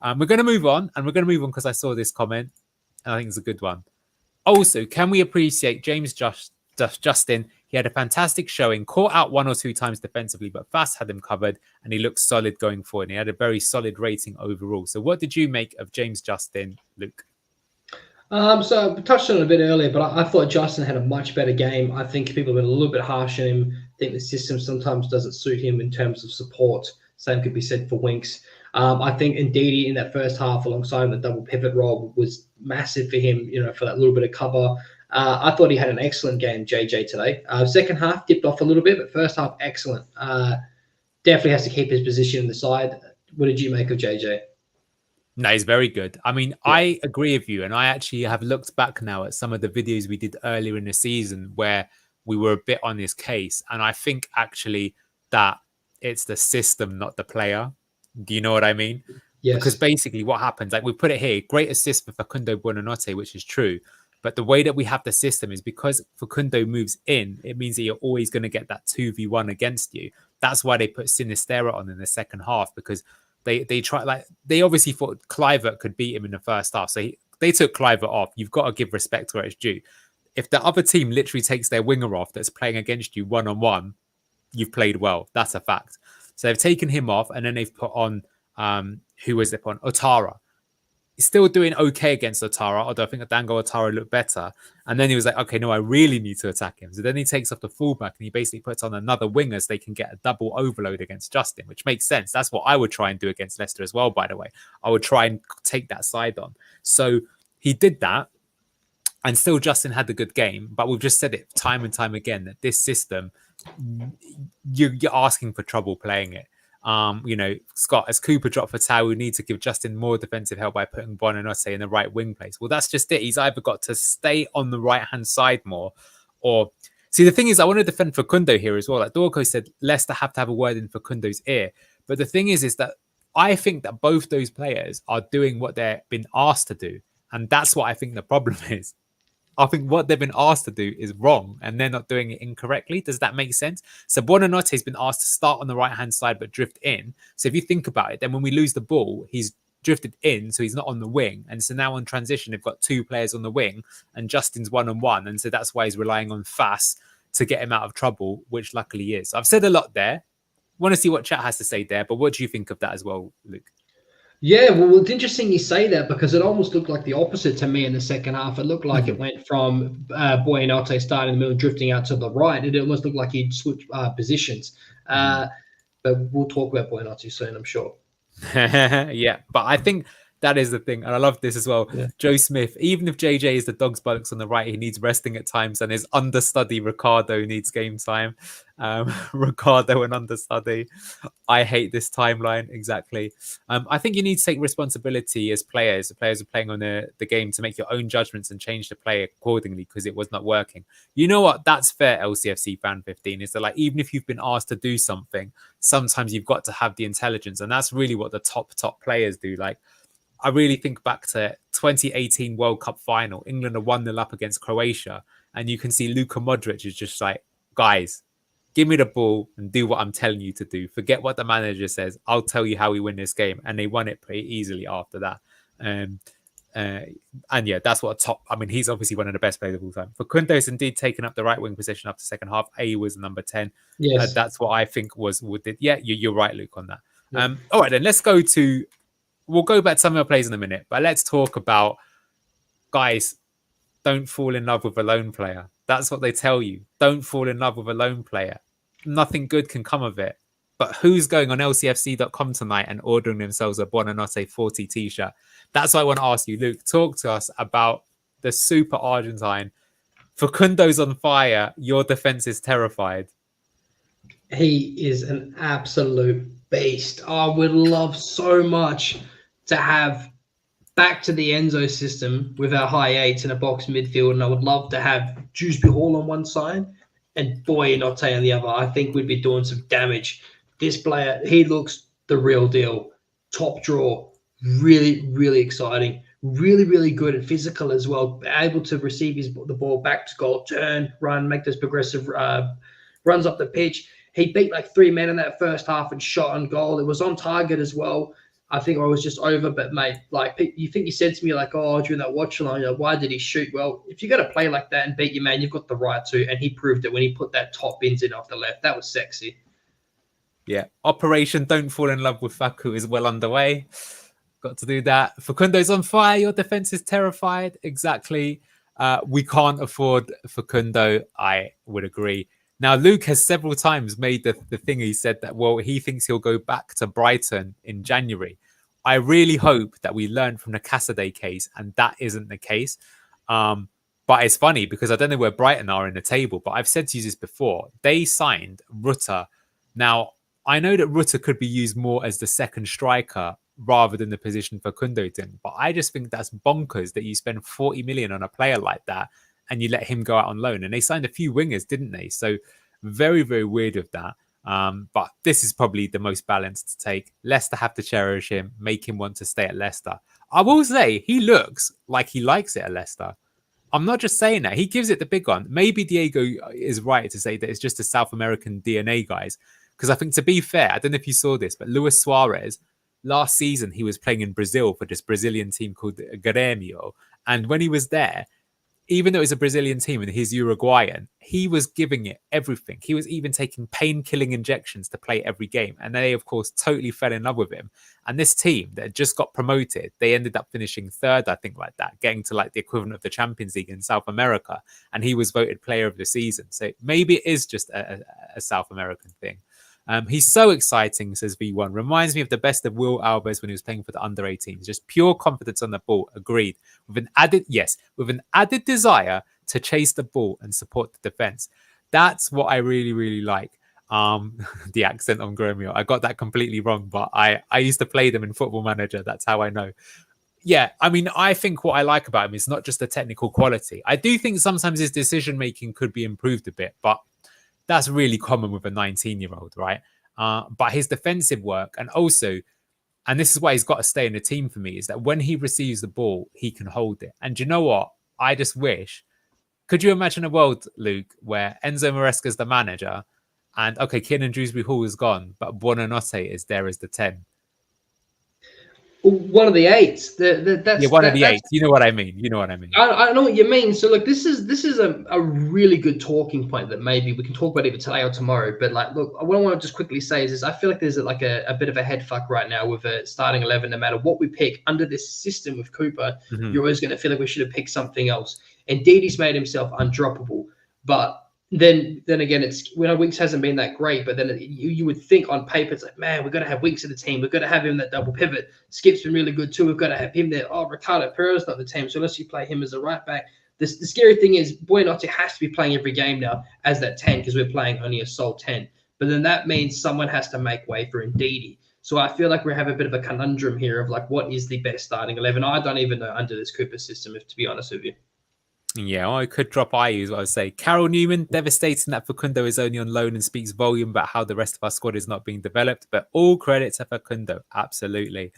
Speaker 2: we're going to move on. And we're going to move on because I saw this comment. And I think it's a good one. Also, can we appreciate James Justin? He had a fantastic showing, caught out 1 or 2 times defensively, but Fast had him covered and he looked solid going forward. And he had a very solid rating overall. So what did you make of James Justin, Luke?
Speaker 1: So I touched on it a bit earlier, but I thought Justin had a much better game. I think people have been a little bit harsh on him. I think the system sometimes doesn't suit him in terms of support. Same could be said for Winks. I think Ndidi in that first half alongside the double pivot role was massive for him, for that little bit of cover. I thought he had an excellent game, JJ, today. Second half dipped off a little bit, but first half, excellent. Definitely has to keep his position in the side. What did you make of JJ?
Speaker 2: No, he's very good. I mean, yeah. I agree with you. And I actually have looked back now at some of the videos we did earlier in the season where we were a bit on his case. And I think actually that it's the system, not the player. Do you know what I mean?
Speaker 1: Yes.
Speaker 2: Because basically what happens, like we put it here, great assist for Facundo Buonanotte, which is true. But the way that we have the system is because Facundo moves in, it means that you're always going to get that 2v1 against you. That's why they put Sinisterra on in the second half, because they obviously thought Kluivert could beat him in the first half. So they took Kluivert off. You've got to give respect where it's due. If the other team literally takes their winger off that's playing against you one-on-one, you've played well. That's a fact. So they've taken him off and then they've put on, who was it on? Otara. He's still doing okay against Otara, although I think Dango Otara looked better. And then he was like, okay, no, I really need to attack him. So then he takes off the fullback and he basically puts on another winger so they can get a double overload against Justin, which makes sense. That's what I would try and do against Leicester as well, by the way. I would try and take that side on. So he did that. And still Justin had a good game. But we've just said it time and time again that this system, you're asking for trouble playing it. Scott, as Cooper dropped for Tau, we need to give Justin more defensive help by putting Buonanotte in the right wing place. Well, that's just it. He's either got to stay on the right-hand side more or... See, the thing is, I want to defend Facundo here as well. Like Dorco said, Leicester have to have a word in Facundo's ear. But the thing is that I think that both those players are doing what they've been asked to do. And that's what I think the problem is. I think what they've been asked to do is wrong and they're not doing it incorrectly. Does that make sense? So Buonanotte has been asked to start on the right-hand side but drift in. So if you think about it, then when we lose the ball, he's drifted in, so he's not on the wing. And so now on transition, they've got 2 players on the wing and Justin's one-on-one. And so that's why he's relying on Fass to get him out of trouble, which luckily he is. I've said a lot there. Want to see what chat has to say there, but what do you think of that as well, Luke?
Speaker 1: Yeah, well, it's interesting you say that because it almost looked like the opposite to me in the second half. It looked like it went from Buonanotte starting in the middle, drifting out to the right. It almost looked like he'd switched positions. But we'll talk about Buonanotte soon, I'm sure.
Speaker 2: Yeah, but I think that is the thing. And I love this as well. Yeah. Joe Smith, even if JJ is the dog's buttocks on the right, he needs resting at times. And his understudy, Ricardo, needs game time. Ricardo and understudy. I hate this timeline. Exactly. I think you need to take responsibility as players. The players are playing on the game to make your own judgments and change the play accordingly because it was not working. You know what? That's fair, LCFC fan 15. Is that like, even if you've been asked to do something, sometimes you've got to have the intelligence. And that's really what the top players do. Like, I really think back to 2018 World Cup final. England are 1-0 up against Croatia. And you can see Luka Modric is just like, guys, give me the ball and do what I'm telling you to do. Forget what the manager says. I'll tell you how we win this game. And they won it pretty easily after that. And yeah, that's what he's obviously one of the best players of all time. Facundo's indeed taken up the right wing position after second half. A was number 10.
Speaker 1: Yes.
Speaker 2: That's what I think was with it. Yeah, you're right, Luke, on that. Yeah. All right, then let's go to... We'll go back to some of our plays in a minute, but let's talk about, guys, don't fall in love with a lone player. That's what they tell you. Don't fall in love with a lone player. Nothing good can come of it. But who's going on lcfc.com tonight and ordering themselves a Buonanotte 40 t-shirt? That's what I want to ask you, Luke. Talk to us about the super Argentine. Facundo's on fire. Your defense is terrified.
Speaker 1: He is an absolute beast. I would love so much to have back to the Enzo system with our high eights in a box midfield, and I would love to have Dewsbury Hall on one side and Boy Notte on the other. I think we'd be doing some damage. This player, he looks the real deal. Top draw, really, really exciting. Really, really good and physical as well. Able to receive the ball back to goal, turn, run, make those progressive runs up the pitch. He beat like 3 men in that first half and shot on goal. It was on target as well. I think I was just over, but mate, like you think you said to me like, oh, during that watch along, why did he shoot? Well, if you're going to play like that and beat your man, you've got the right to, and he proved it when he put that top bins in off the left. That was sexy.
Speaker 2: Yeah, Operation Don't Fall in Love with Faku is well underway. Got to do that. Facundo's on fire. Your defense is terrified. Exactly. We can't afford Facundo. I would agree. Now, Luke has several times made the thing. He said that, well, he thinks he'll go back to Brighton in January. I really hope that we learn from the Cassidy case, and that isn't the case. But it's funny because I don't know where Brighton are in the table, but I've said to you this before. They signed Rutter. Now, I know that Rutter could be used more as the second striker rather than the position Facundo did, but I just think that's bonkers that you spend 40 million on a player like that and you let him go out on loan. And they signed a few wingers, didn't they? So very, very weird with that. But this is probably the most balanced to take. Leicester have to cherish him, make him want to stay at Leicester. I will say he looks like he likes it at Leicester. I'm not just saying that. He gives it the big one. Maybe Diego is right to say that it's just a South American DNA, guys. Because I think, to be fair, I don't know if you saw this, but Luis Suarez, last season, he was playing in Brazil for this Brazilian team called Grêmio. And when he was there, even though it's a Brazilian team and he's Uruguayan, he was giving it everything. He was even taking pain-killing injections to play every game. And they, of course, totally fell in love with him. And this team that just got promoted, they ended up finishing third, I think, like that, getting to like the equivalent of the Champions League in South America. And he was voted player of the season. So maybe it is just a South American thing. He's so exciting, says V1. Reminds me of the best of Will Alves when he was playing for the under-18s. Just pure confidence on the ball. Agreed. With an added desire to chase the ball and support the defense. That's what I really, really like. The accent on Grêmio. I got that completely wrong, but I used to play them in Football Manager. That's how I know. Yeah, I mean, I think what I like about him is not just the technical quality. I do think sometimes his decision-making could be improved a bit, but that's really common with a 19-year-old, right? But his defensive work, and also, and this is why he's got to stay in the team for me, is that when he receives the ball, he can hold it. And do you know what? I just wish, could you imagine a world, Luke, where Enzo Maresca's the manager and, okay, Kiernan Dewsbury Hall is gone, but Buonanotte is there as the 10?
Speaker 1: One of the eights.
Speaker 2: One of the eight. You know what I mean.
Speaker 1: I know what you mean. So look, this is a really good talking point that maybe we can talk about either today or tomorrow. But like, look, what I want to just quickly say is I feel like there's like a bit of a head fuck right now with a starting 11. No matter what we pick under this system with Cooper, you're always going to feel like we should have picked something else. And Didi's made himself undroppable, but then again, it's Winks hasn't been that great, but then you would think on paper, it's like, man, we've got to have Winks in the team. We've got to have him that double pivot. Skip's been really good too. We've got to have him there. Oh, Ricardo Pereira's not the team, so unless you play him as a right back. The scary thing is Buonanotte has to be playing every game now as that 10 because we're playing only a sole 10. But then that means someone has to make way for Ndidi. So I feel like we have a bit of a conundrum here of like, what is the best starting 11? I don't even know under this Cooper system, to be honest with you.
Speaker 2: Yeah, I could drop IU, is what I would say. Carol Newman, devastating that Facundo is only on loan and speaks volume about how the rest of our squad is not being developed. But all credit to Facundo, absolutely.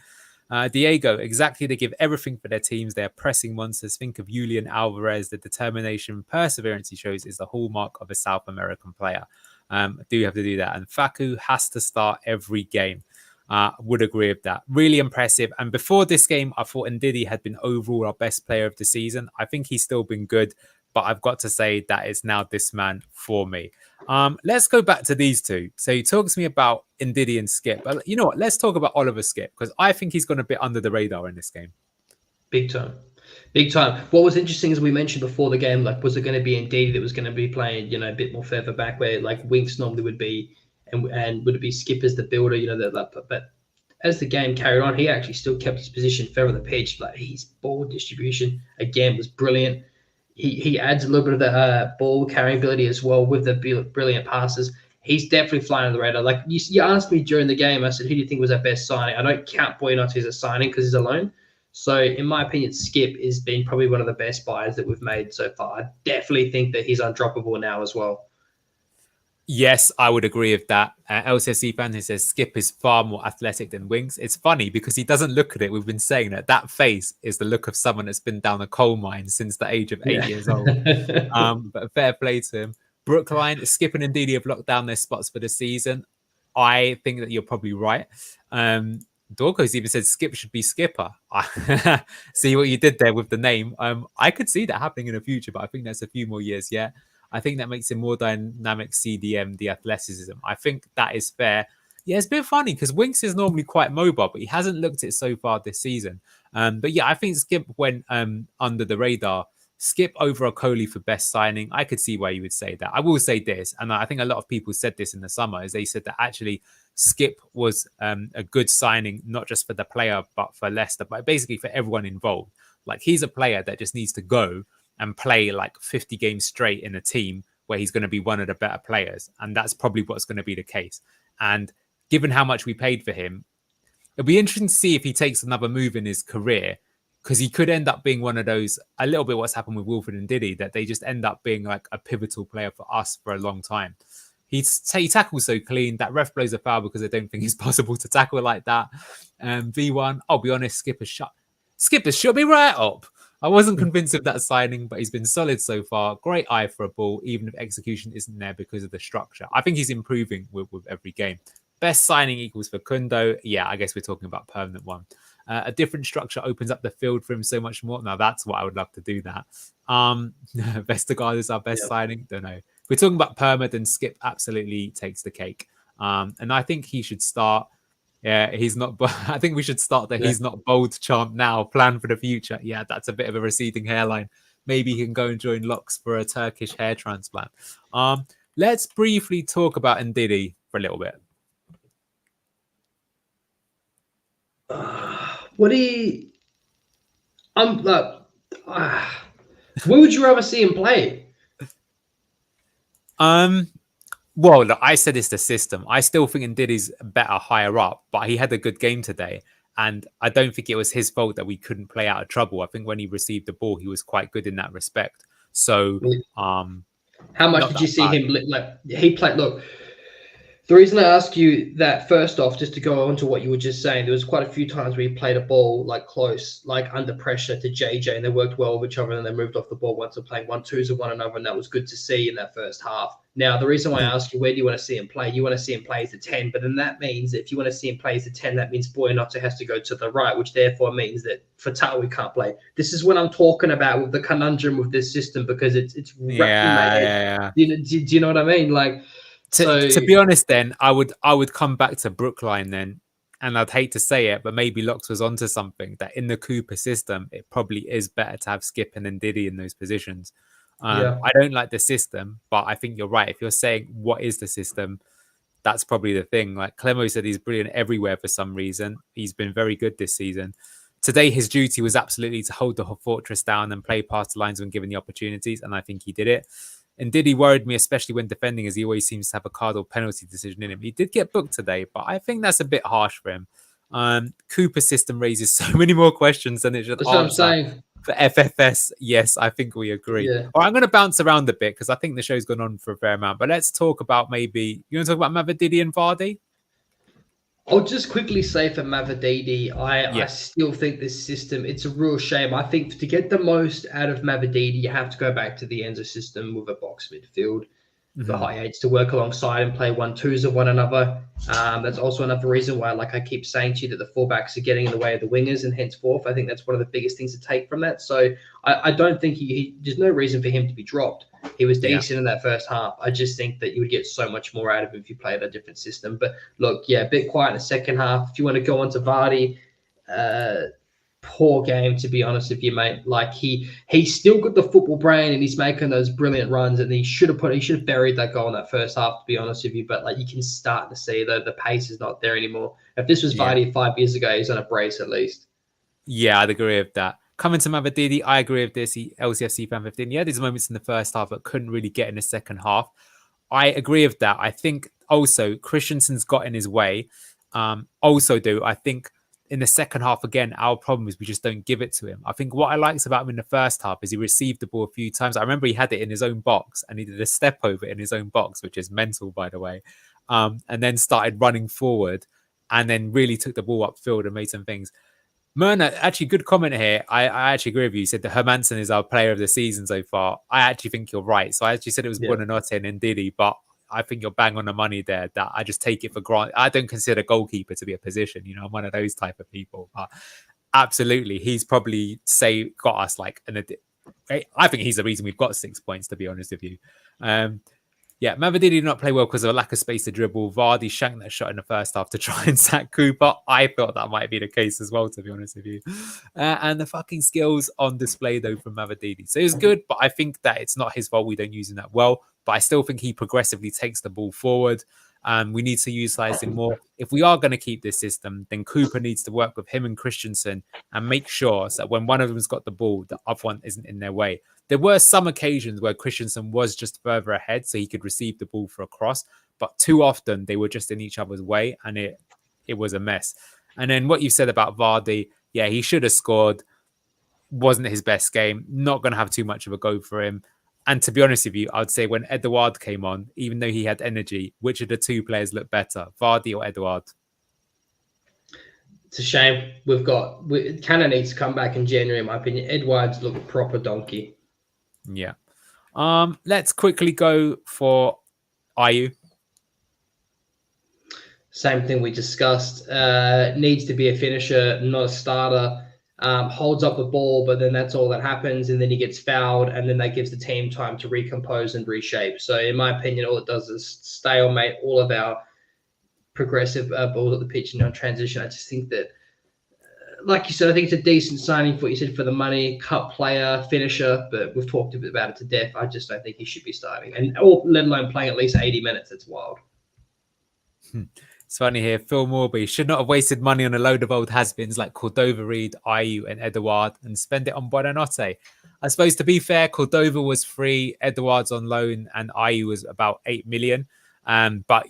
Speaker 2: Diego, exactly. They give everything for their teams. They are pressing monsters. Think of Julian Alvarez. The determination, perseverance he shows is the hallmark of a South American player. Do have to do that. And Facu has to start every game. Would agree with that. Really impressive. And before this game, I thought Ndidi had been overall our best player of the season. I think he's still been good, but I've got to say that it's now this man for me. Let's go back to these two. So he talks to me about Ndidi and Skip. But you know what? Let's talk about Oliver Skip, because I think he's gone a bit under the radar in this game.
Speaker 1: Big time. Big time. What was interesting, as we mentioned before the game, like, was it going to be Ndidi that was going to be playing, a bit more further back where like Winks normally would be, and would it be Skip as the builder, but as the game carried on, he actually still kept his position further on the pitch. Like, his ball distribution again was brilliant. He adds a little bit of the ball carrying ability as well with the brilliant passes. he's definitely flying under the radar. Like you asked me during the game, I said, who do you think was our best signing? I don't count Boynotti as a signing because he's alone. So in my opinion, Skip has been probably one of the best buys that we've made so far. I definitely think that he's undroppable now as well.
Speaker 2: Yes, I would agree with that. LCSC fan who says Skip is far more athletic than Winks. It's funny because he doesn't look at it. We've been saying that face is the look of someone that's been down a coal mine since the age of 8 years old. But fair play to him. Brookline, Skip and Ndidi have locked down their spots for the season. I think that you're probably right. Dorco's even said Skip should be skipper. See what you did there with the name. I could see that happening in the future, but I think that's a few more years yet. I think that makes him more dynamic CDM, the athleticism. I think that is fair. Yeah, it's a bit funny because Winks is normally quite mobile, but he hasn't looked it so far this season. But yeah, I think Skip went under the radar. Skip over Okoli for best signing. I could see why you would say that. I will say this, and I think a lot of people said this in the summer, is they said that actually Skip was a good signing, not just for the player, but for Leicester, but basically for everyone involved. Like he's a player that just needs to go and play like 50 games straight in a team where he's going to be one of the better players. And that's probably what's going to be the case. And given how much we paid for him, it'll be interesting to see if he takes another move in his career, because he could end up being one of those, a little bit what's happened with Wilfred and Diddy, that they just end up being like a pivotal player for us for a long time. He tackles so clean. That ref blows a foul because I don't think it's possible to tackle like that. V1, I'll be honest, Skipper shut me right up. I wasn't convinced of that signing, but he's been solid so far. Great eye for a ball, even if execution isn't there because of the structure. I think he's improving with every game. Best signing equals for Kundo. Yeah, I guess we're talking about permanent one. A different structure opens up the field for him so much more. Now, that's what I would love to do that. Vestergaard is our best signing. Don't know. If we're talking about perma, then Skip absolutely takes the cake. And I think he should start. Yeah, he's not. I think we should start the he's not bold chant now. Plan for the future. Yeah, that's a bit of a receding hairline. Maybe he can go and join Locks for a Turkish hair transplant. Let's briefly talk about Ndidi for a little bit.
Speaker 1: Where would you rather see him play?
Speaker 2: Well, look, I said it's the system. I still think Ndidi's better higher up, but he had a good game today. And I don't think it was his fault that we couldn't play out of trouble. I think when he received the ball, he was quite good in that respect. So,
Speaker 1: how much did you see him? Like he played. Look, the reason I ask you that, first off, just to go on to what you were just saying, there was quite a few times where he played a ball like close, like under pressure to JJ, and they worked well with each other, and then they moved off the ball once they're playing 1-2s of one another, and that was good to see in that first half. Now, the reason why I ask you, where do you want to see him play? You want to see him play as a 10, but then that means if you want to see him play as a 10, that means Boyanotta has to go to the right, which therefore means that Fatawi can't play. This is what I'm talking about with the conundrum with this system, because it's wrapped in my head. Do you know what I mean? Like,
Speaker 2: to be honest, then I would come back to Brookline then, and I'd hate to say it, but maybe Locks was onto something, that in the Cooper system, it probably is better to have Skip and Ndidi in those positions. I don't like the system, but I think you're right. If you're saying what is the system, that's probably the thing. Like Clemo said, he's brilliant everywhere for some reason. He's been very good this season. Today, his duty was absolutely to hold the fortress down and play past the lines when given the opportunities, and I think he did it. And Diddy worried me, especially when defending, as he always seems to have a card or penalty decision in him. He did get booked today, but I think that's a bit harsh for him. Cooper's system raises so many more questions than it should answer.
Speaker 1: That's what I'm saying.
Speaker 2: For FFS, yes, I think we agree.
Speaker 1: Yeah.
Speaker 2: All right, I'm going to bounce around a bit because I think the show's gone on for a fair amount. But let's talk about maybe... You want to talk about Mavididi and Vardy?
Speaker 1: I'll just quickly say for Mavididi, I still think this system, it's a real shame. I think to get the most out of Mavididi, you have to go back to the Enzo system with a box midfield. The high eights to work alongside and play 1-2s of one another. That's also another reason why, like I keep saying to you, that the fullbacks are getting in the way of the wingers, and henceforth, I think that's one of the biggest things to take from that. So I don't think there's no reason for him to be dropped. He was decent in that first half. I just think that you would get so much more out of him if you played a different system. But look, a bit quiet in the second half. If you want to go on to Vardy, poor game, to be honest with you, mate. Like he's still got the football brain and he's making those brilliant runs, and he should have buried that goal in that first half, to be honest with you. But like you can start to see that the pace is not there anymore. If this was Vardy 5 years ago, he's on a brace at least. Yeah,
Speaker 2: I'd agree with that. Coming to Mavididi, I agree with this. LCFC fan 15. He had his moments in the first half but couldn't really get in the second half. I agree with that. I think also Christensen's got in his way. I think in the second half, again, our problem is we just don't give it to him. I think what I liked about him in the first half is he received the ball a few times. I remember he had it in his own box and he did a step over in his own box, which is mental, by the way, and then started running forward and then really took the ball upfield and made some things. Myrna, actually, good comment here. I actually agree with you. You said that Hermansen is our player of the season so far. I actually think you're right. So I actually said it was Buonanotte and Ndidi, but I think you're bang on the money there. That I just take it for granted. I don't consider goalkeeper to be a position. You know, I'm one of those type of people. But absolutely, he's probably got us like I think he's the reason we've got 6 points. To be honest with you, Mavididi did not play well because of a lack of space to dribble. Vardy shanked that shot in the first half to try and sack Cooper. I thought that might be the case as well, to be honest with you. And the fucking skills on display, though, from Mavididi. So it was good, but I think that it's not his fault we don't use him that well. But I still think he progressively takes the ball forward. We need to utilize him more. If we are going to keep this system, then Cooper needs to work with him and Christensen and make sure that when one of them's got the ball, the other one isn't in their way. There were some occasions where Christensen was just further ahead so he could receive the ball for a cross, but too often they were just in each other's way and it was a mess. And then what you said about Vardy, he should have scored. Wasn't his best game. Not going to have too much of a go for him. And to be honest with you, I'd say when Edouard came on, even though he had energy, which of the two players looked better, Vardy or Edouard?
Speaker 1: It's a shame. Cannon needs to come back in January, in my opinion. Edouard's looked a proper donkey.
Speaker 2: Yeah. Let's quickly go for Ayew.
Speaker 1: Same thing we discussed. Needs to be a finisher, not a starter. Holds up the ball, but then that's all that happens, and then he gets fouled, and then that gives the team time to recompose and reshape. So, in my opinion, all it does is stalemate all of our progressive balls at the pitch and on transition. I just think that, like you said, I think it's a decent signing for what you said for the money, cut player, finisher, but we've talked about it to death. I just don't think he should be starting, or let alone playing at least 80 minutes. It's wild.
Speaker 2: It's funny here. Phil Morby should not have wasted money on a load of old has-beens like Cordova Reed, Ayew, and Edouard and spend it on Buonanotte. I suppose, to be fair, Cordova was free, Edouard's on loan, and Ayew was about 8 million. But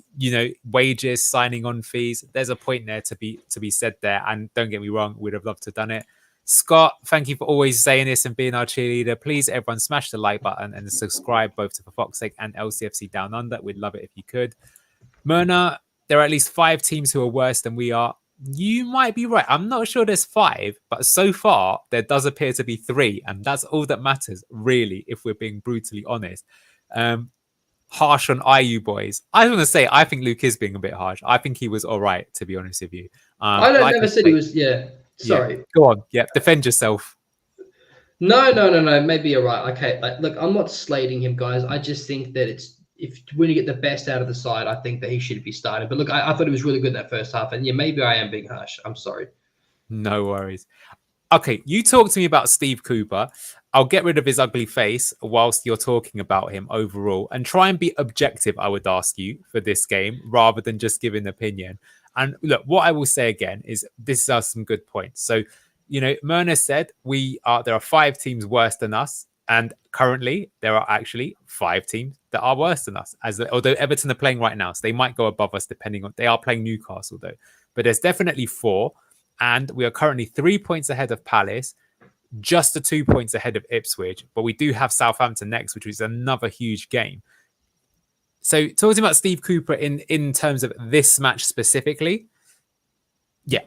Speaker 2: wages, signing on fees, there's a point there to be said there. And don't get me wrong, we'd have loved to have done it. Scott, thank you for always saying this and being our cheerleader. Please, everyone, smash the like button and subscribe both to For Fox's Sake and LCFC Down Under. We'd love it if you could. Myrna, there are at least 5 teams who are worse than we are. You might be right. I'm not sure there's 5, but so far there does appear to be 3, and that's all that matters, really, if we're being brutally honest. Harsh on Ayew, boys. I was going to say, I think Luke is being a bit harsh. I think he was all right, to be honest with you.
Speaker 1: I never said he was. Yeah, sorry.
Speaker 2: Yeah. Go on. Yeah, defend yourself.
Speaker 1: No. Maybe you're right. Okay, look, I'm not slating him, guys. I just think that when you get the best out of the side, I think that he should be starting. But look, I thought he was really good in that first half. And maybe I am being harsh. I'm sorry.
Speaker 2: No worries. Okay, you talk to me about Steve Cooper. I'll get rid of his ugly face whilst you're talking about him overall and try and be objective, I would ask you, for this game rather than just give an opinion. And look, what I will say again is this are some good points. So, Myrna said there are 5 teams worse than us. And currently, there are actually 5 teams that are worse than us. Although Everton are playing right now, so they might go above us depending on. They are playing Newcastle though, but there's definitely 4, and we are currently 3 points ahead of Palace, just 2 points ahead of Ipswich. But we do have Southampton next, which is another huge game. So talking about Steve Cooper in terms of this match specifically,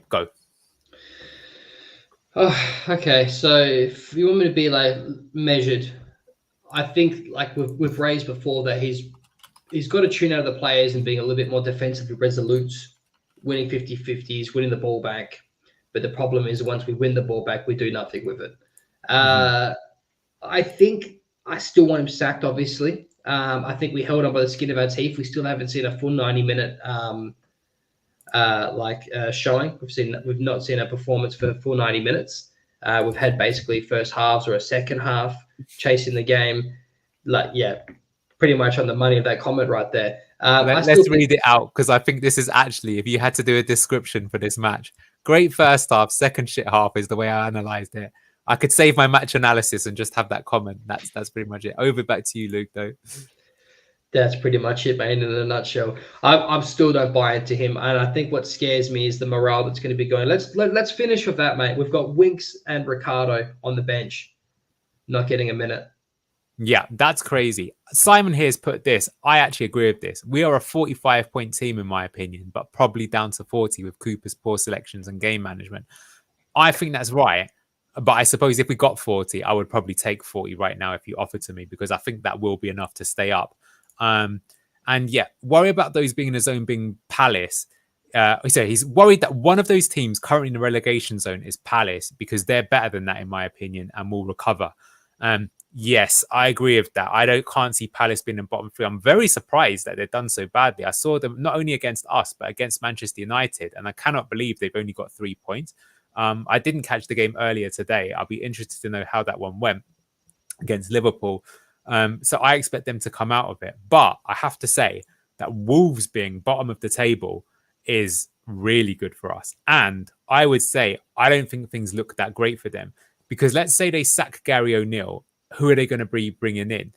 Speaker 2: go.
Speaker 1: Oh, okay. So if you want me to be measured, I think we've raised before that he's got to tune out of the players and being a little bit more defensively resolute, winning 50-50s, winning the ball back. But the problem is once we win the ball back, we do nothing with it. I think I still want him sacked, obviously. I think we held on by the skin of our teeth. We still haven't seen a full 90-minute showing. We've not seen a performance for the full 90 minutes. We've had basically first halves or a second half chasing the game. Pretty much on the money of that comment right there.
Speaker 2: Let's read it out because I think this is actually, if you had to do a description for this match, great first half, second shit half is the way I analysed it. I could save my match analysis and just have that comment. That's pretty much it. Over back to you, Luke, though.
Speaker 1: That's pretty much it, mate, in a nutshell. I still don't buy into him, and I think what scares me is the morale that's going to be going. Let's finish with that, mate. We've got Winks and Ricardo on the bench, not getting a minute.
Speaker 2: Yeah, that's crazy. Simon here's put this. I actually agree with this. We are a 45-point team, in my opinion, but probably down to 40 with Cooper's poor selections and game management. I think that's right. But I suppose if we got 40, I would probably take 40 right now if you offer to me, because I think that will be enough to stay up. And yeah, worry about those being in a zone being Palace. So he's worried that one of those teams currently in the relegation zone is Palace, because they're better than that, in my opinion, and will recover. Yes, I agree with that. I can't see Palace being in bottom three. I'm very surprised that they've done so badly. I saw them not only against us, but against Manchester United, and I cannot believe they've only got 3 points. I didn't catch the game earlier today. I'll be interested to know how that one went against Liverpool. So I expect them to come out of it. But I have to say that Wolves being bottom of the table is really good for us. And I would say I don't think things look that great for them, because let's say they sack Gary O'Neill. Who are they going to be bringing in?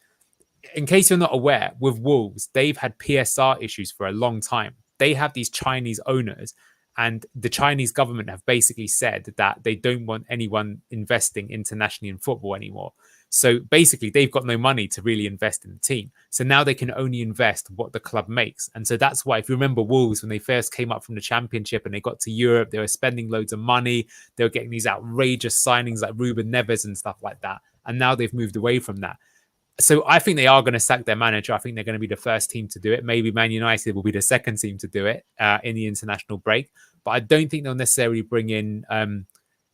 Speaker 2: In case you're not aware, with Wolves, they've had PSR issues for a long time. They have these Chinese owners, and the Chinese government have basically said that they don't want anyone investing internationally in football anymore. So basically, they've got no money to really invest in the team. So now they can only invest what the club makes. And so that's why, if you remember Wolves, when they first came up from the Championship and they got to Europe, they were spending loads of money. They were getting these outrageous signings like Ruben Neves and stuff like that. And now they've moved away from that. So I think they are going to sack their manager. I think they're going to be the first team to do it. Maybe Man United will be the second team to do it in the international break. But I don't think they'll necessarily bring in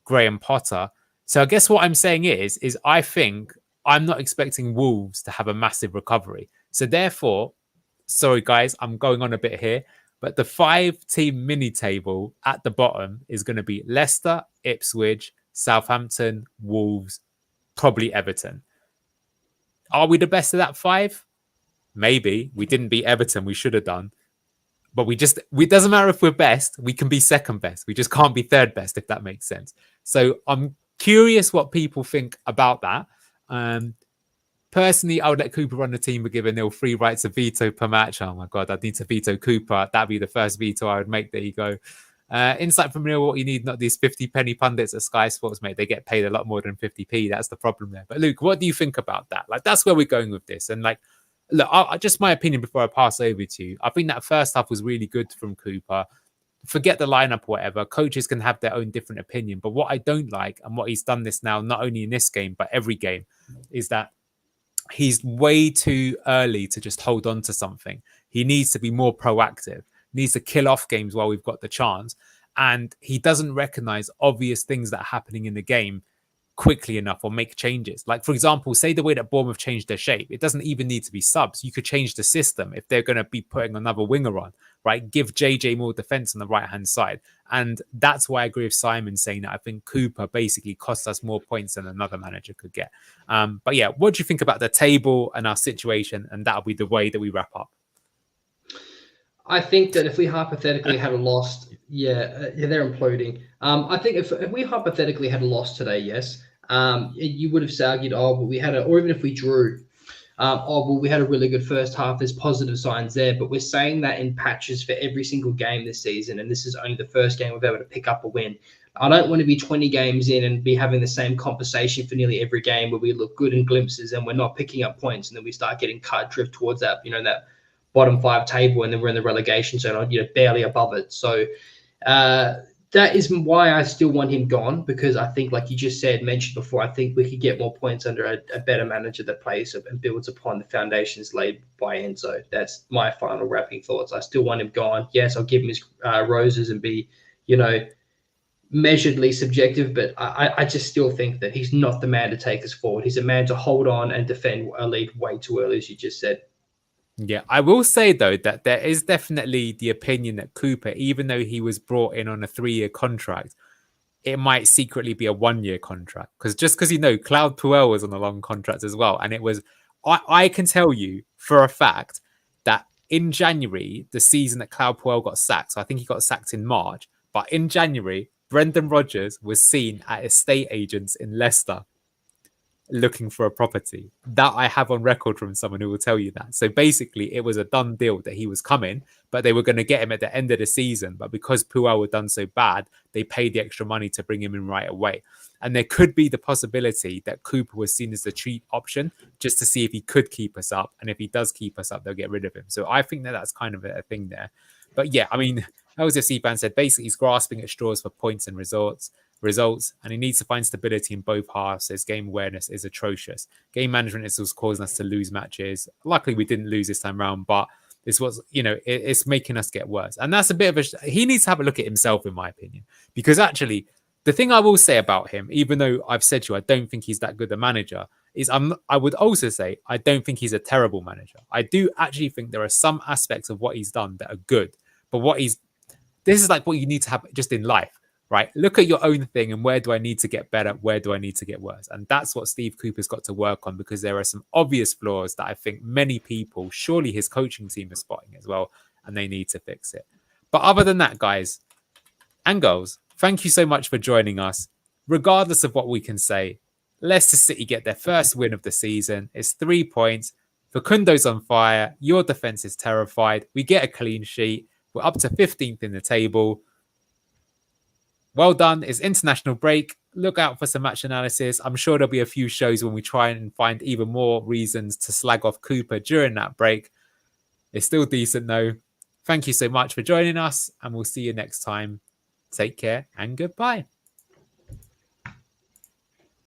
Speaker 2: Graham Potter. So I guess what I'm saying is I think I'm not expecting Wolves to have a massive recovery. So therefore, sorry guys, I'm going on a bit here, but the 5-team mini table at the bottom is going to be Leicester, Ipswich, Southampton, Wolves, probably Everton. Are we the best of that 5? Maybe. We didn't beat Everton. We should have done. But it doesn't matter if we're best. We can be second best. We just can't be third best, if that makes sense. So I'm curious what people think about that. Personally, I would let Cooper run the team, but give O'Neill free rights of veto per match. Oh my God, I'd need to veto Cooper. That'd be the first veto I would make. There you go. Insight from Neil, what you need, not these 50p pundits at Sky Sports, mate. They get paid a lot more than 50p. That's the problem there. But Luke, what do you think about that? Like, that's where we're going with this. And like, look, just my opinion before I pass over to you. I think that first half was really good from Cooper. Forget the lineup or whatever. Coaches can have their own different opinion. But what I don't like, and what he's done this now, not only in this game, but every game, is that he's way too early to just hold on to something. He needs to be more proactive. Needs to kill off games while we've got the chance. And he doesn't recognize obvious things that are happening in the game quickly enough or make changes. Like, for example, say the way that Bournemouth changed their shape. It doesn't even need to be subs. You could change the system if they're going to be putting another winger on, right? Give JJ more defense on the right-hand side. And that's why I agree with Simon saying that I think Cooper basically cost us more points than another manager could get. But yeah, what do you think about the table and our situation? And that'll be the way that we wrap up.
Speaker 1: I think that if we hypothetically had lost, they're imploding. I think if we hypothetically had lost today, yes, you would have argued, but we had or even if we drew, we had a really good first half. There's positive signs there, but we're saying that in patches for every single game this season, and this is only the first game we've able to pick up a win. I don't want to be 20 games in and be having the same conversation for nearly every game where we look good in glimpses and we're not picking up points, and then we start getting drift towards that, that bottom 5 table, and then we're in the relegation zone, barely above it. So that is why I still want him gone, because I think, like you just mentioned before, I think we could get more points under a better manager that plays and builds upon the foundations laid by Enzo. That's my final wrapping thoughts. I still want him gone. Yes, I'll give him his roses and be, measuredly subjective, but I just still think that he's not the man to take us forward. He's a man to hold on and defend a lead way too early, as you just said.
Speaker 2: Yeah, I will say, though, that there is definitely the opinion that Cooper, even though he was brought in on a 3-year contract, it might secretly be a 1-year contract. Because Claude Puel was on a long contract as well. And it was, I can tell you for a fact that in January, the season that Claude Puel got sacked, so I think he got sacked in March, but in January, Brendan Rodgers was seen at estate agents in Leicester. looking for a property. That I have on record from someone who will tell you that. So basically, it was a done deal that he was coming, but they were going to get him at the end of the season. But because Puel were done so bad, they paid the extra money to bring him in right away. And there could be the possibility that Cooper was seen as the cheap option just to see if he could keep us up. And if he does keep us up, they'll get rid of him. So I think that that's kind of a thing there. But yeah, I mean, as Sipan said, basically he's grasping at straws for points and results, and he needs to find stability in both halves. His game awareness is atrocious. Game management is what's causing us to lose matches. Luckily, we didn't lose this time around, but this was, it's making us get worse. And that's a bit of he needs to have a look at himself, in my opinion, because actually, the thing I will say about him, even though I've said to you, I don't think he's that good a manager, is I would also say I don't think he's a terrible manager. I do actually think there are some aspects of what he's done that are good, but this is like what you need to have just in life. Right? Look at your own thing and where do I need to get better? Where do I need to get worse? And that's what Steve Cooper's got to work on, because there are some obvious flaws that I think many people, surely his coaching team is spotting as well, and they need to fix it. But other than that, guys and girls, thank you so much for joining us. Regardless of what we can say, Leicester City get their first win of the season. It's 3 points. Facundo's on fire. Your defense is terrified. We get a clean sheet. We're up to 15th in the table. Well done. It's international break. Look out for some match analysis. I'm sure there'll be a few shows when we try and find even more reasons to slag off Cooper during that break. It's still decent though. Thank you so much for joining us, and we'll see you next time. Take care and goodbye.